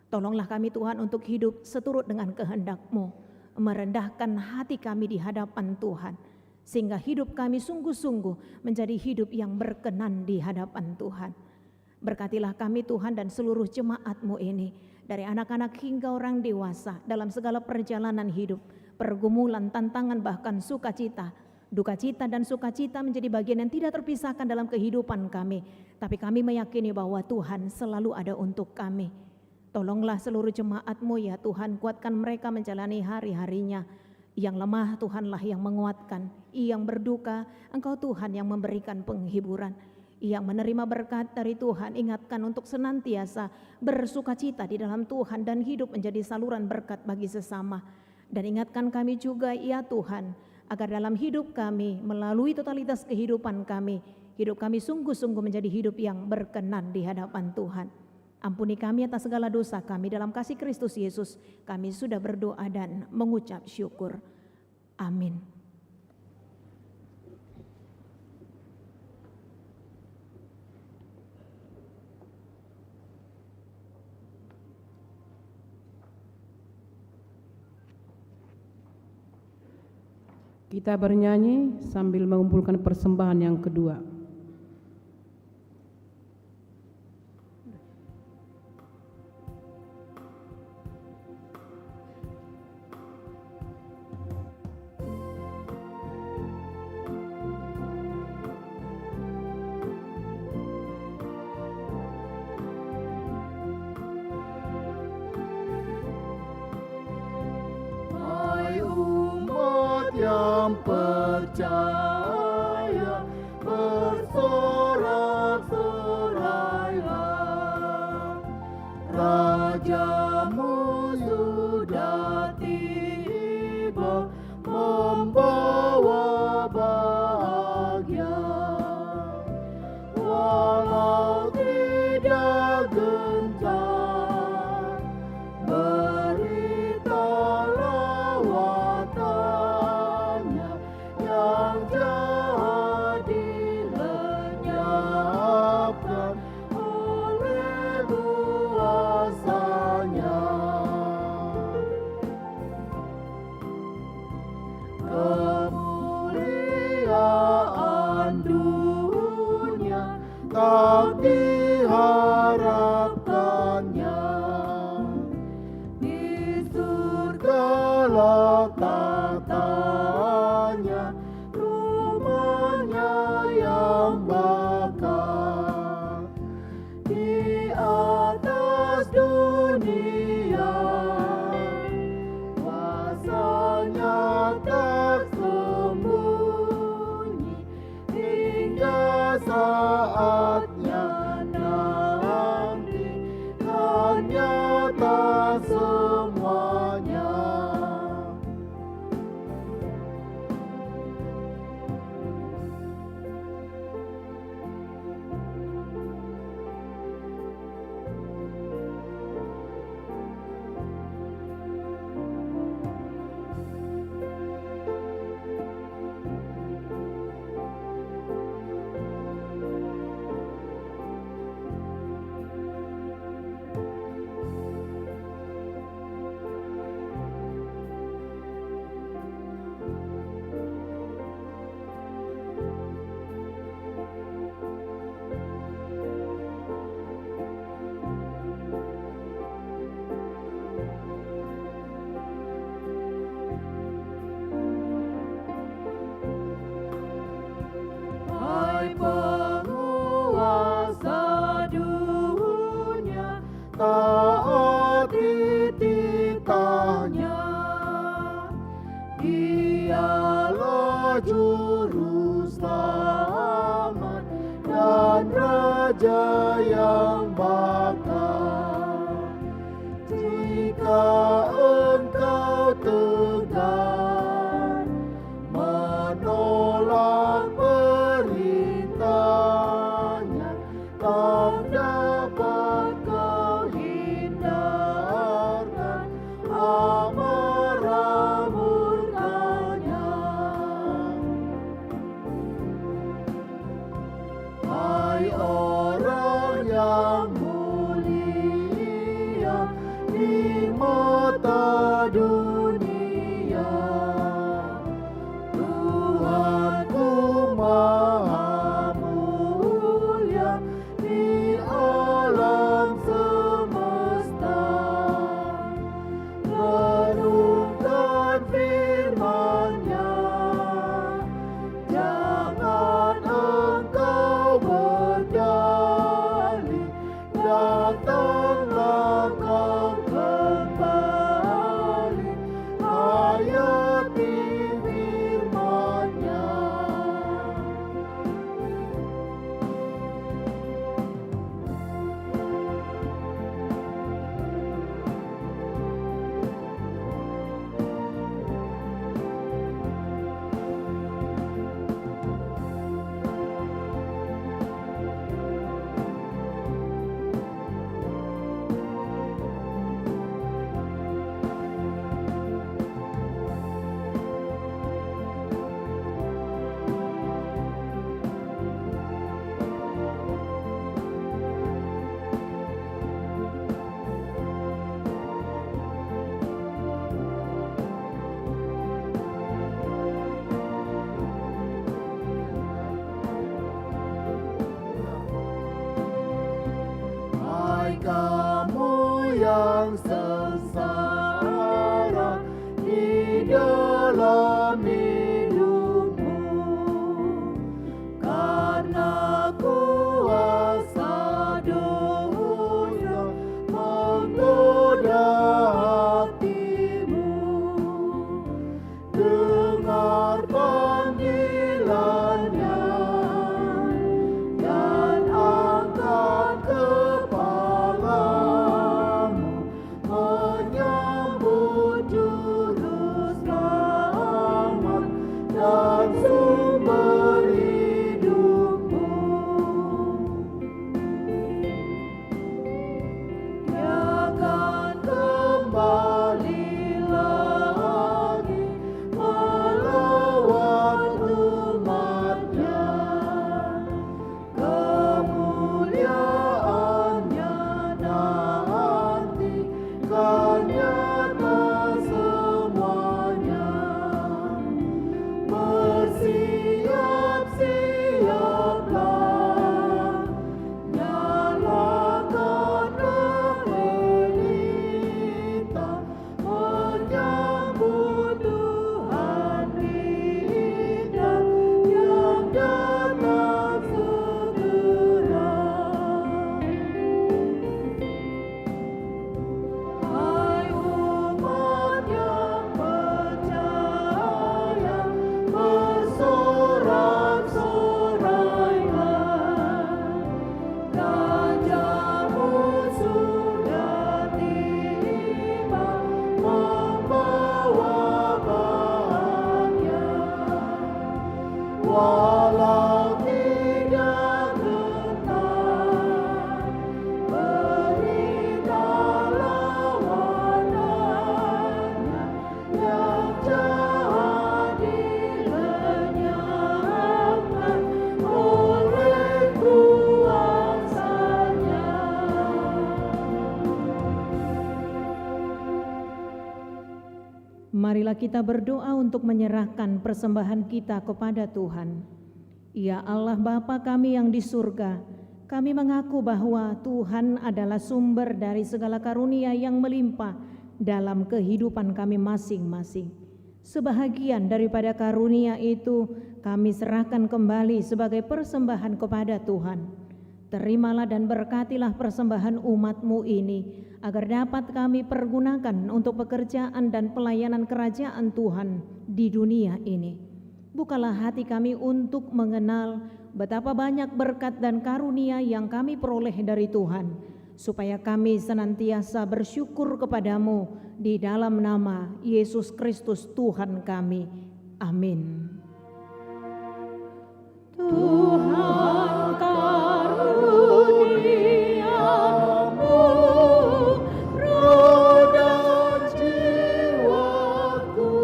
Tolonglah kami Tuhan untuk hidup seturut dengan kehendak-Mu, merendahkan hati kami di hadapan Tuhan, sehingga hidup kami sungguh-sungguh menjadi hidup yang berkenan di hadapan Tuhan. Berkatilah kami Tuhan dan seluruh jemaat-Mu ini, dari anak-anak hingga orang dewasa dalam segala perjalanan hidup, pergumulan, tantangan, bahkan sukacita, duka cita dan sukacita menjadi bagian yang tidak terpisahkan dalam kehidupan kami. Tapi kami meyakini bahwa Tuhan selalu ada untuk kami. Tolonglah seluruh jemaat-Mu ya Tuhan, kuatkan mereka menjalani hari-harinya. Yang lemah Tuhanlah yang menguatkan, yang berduka Engkau Tuhan yang memberikan penghiburan. Yang menerima berkat dari Tuhan, ingatkan untuk senantiasa bersukacita di dalam Tuhan dan hidup menjadi saluran berkat bagi sesama. Dan ingatkan kami juga ya Tuhan, agar dalam hidup kami, melalui totalitas kehidupan kami, hidup kami sungguh-sungguh menjadi hidup yang berkenan di hadapan Tuhan. Ampuni kami atas segala dosa kami, dalam kasih Kristus Yesus kami sudah berdoa dan mengucap syukur. Amin. Kita bernyanyi sambil mengumpulkan persembahan yang kedua. Yang percaya bersorak-sorailah, Rajamu sudah tiba membawa bahagia. Walau tidak gencar, beritalah watannya yang jahat dilenyapkan oleh kuasa-Nya. Kemuliaan dunia tak diharapkannya, di surga letak tatanya, rumahnya yang bakal di atas dunia. Kuasa-Nya tak sembunyi hingga saatnya nanti kan nyata semuanya. Juru Selamat dan Raja yang bakal. Jika engkau tegar menolak perintahnya, tak dapat kau hindarkan amarah murkanya. Hai orang yang mulia di mata dunia, Tuhanku maha mulia di alam semesta. Renungkan firman-Nya, jangan engkau berdalih, datanglah kau kembali, hayati firman-Nya. Hai kamu yang sengsara di dalam hidupmu, karena kuasa dosa menggoda hatimu. Dengar panggilannya dan angkat kepalamu, menyambut Juru Selamat dan sumber hidupmu. Dia akan kembali lagi melawat umat-Nya. Kemuliaannya nanti kan nyata semuanya. Bersiap-siaplah, nyalakanlah pelita, menyambut Tuhan bidan yang datang segera. Hai umat yang percaya, bersorak-sorailah, Rajamu sudah tiba, membawa bahagia. Walau tidak gentar, beritalah warnanya, yang jahat dilenyapkan oleh kuasa-Nya. Marilah kita berdoa untuk menyerahkan persembahan kita kepada Tuhan. Ya Allah Bapa kami yang di surga, kami mengaku bahwa Tuhan adalah sumber dari segala karunia yang melimpah dalam kehidupan kami masing-masing. Sebahagian daripada karunia itu kami serahkan kembali sebagai persembahan kepada Tuhan. Terimalah dan berkatilah persembahan umat-Mu ini, agar dapat kami pergunakan untuk pekerjaan dan pelayanan kerajaan Tuhan di dunia ini. Bukalah hati kami untuk mengenal betapa banyak berkat dan karunia yang kami peroleh dari Tuhan, supaya kami senantiasa bersyukur kepadamu di dalam nama Yesus Kristus Tuhan kami. Amin. Tuhan karuniamu, roh dan jiwaku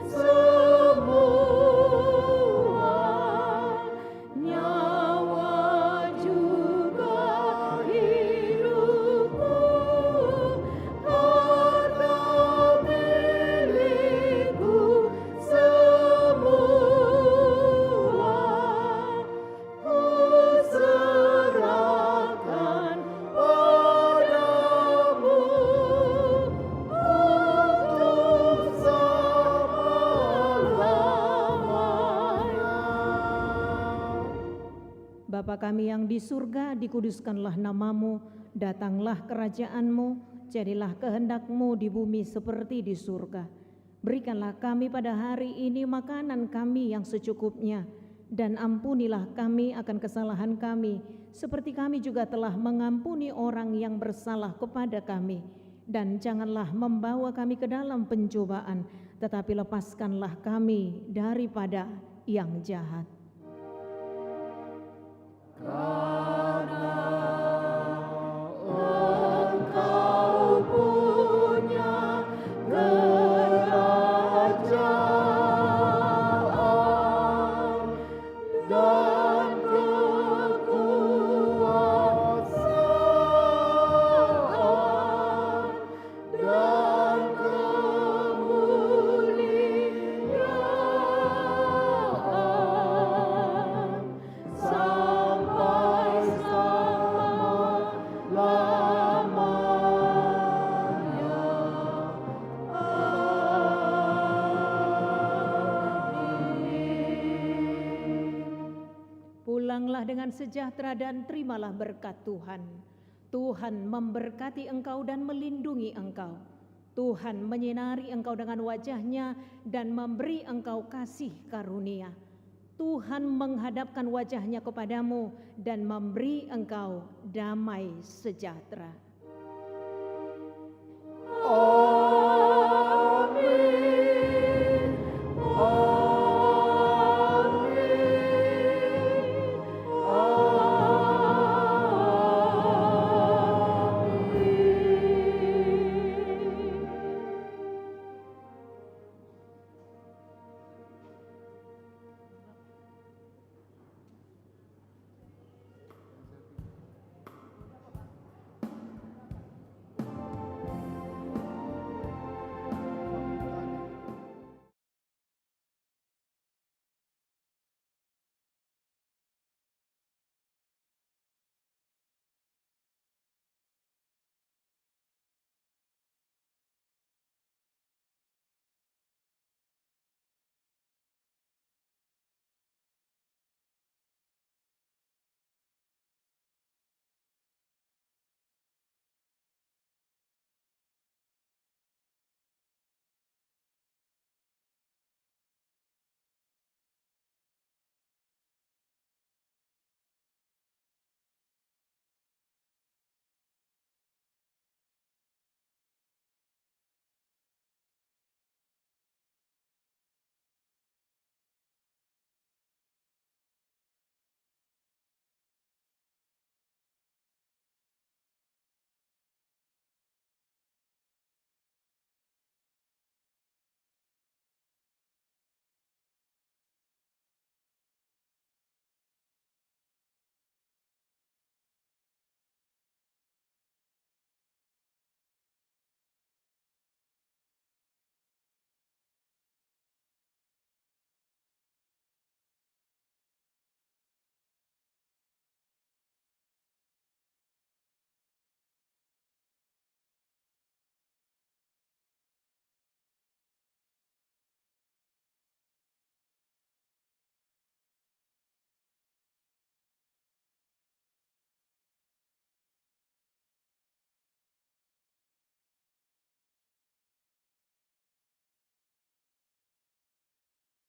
semua, nyawa juga hidupku, harta milikku semua, ku serahkan padamu untuk selama-lamanya. Bapa kami yang di surga, dikuduskanlah namamu, datanglah kerajaanmu, jadilah kehendakmu di bumi seperti di surga. Berikanlah kami pada hari ini makanan kami yang secukupnya, dan ampunilah kami akan kesalahan kami, seperti kami juga telah mengampuni orang yang bersalah kepada kami. Dan janganlah membawa kami ke dalam pencobaan, tetapi lepaskanlah kami daripada yang jahat. Engkau punya kerajaan dan kekuasaan dan kemuliaan sampai selama-lamanya. Pulanglah dengan sejahtera dan terimalah berkat Tuhan. Tuhan memberkati engkau dan melindungi engkau. Tuhan menyinari engkau dengan wajah-Nya dan memberi engkau kasih karunia. Tuhan menghadapkan wajah-Nya kepadamu dan memberi engkau damai sejahtera. Amin.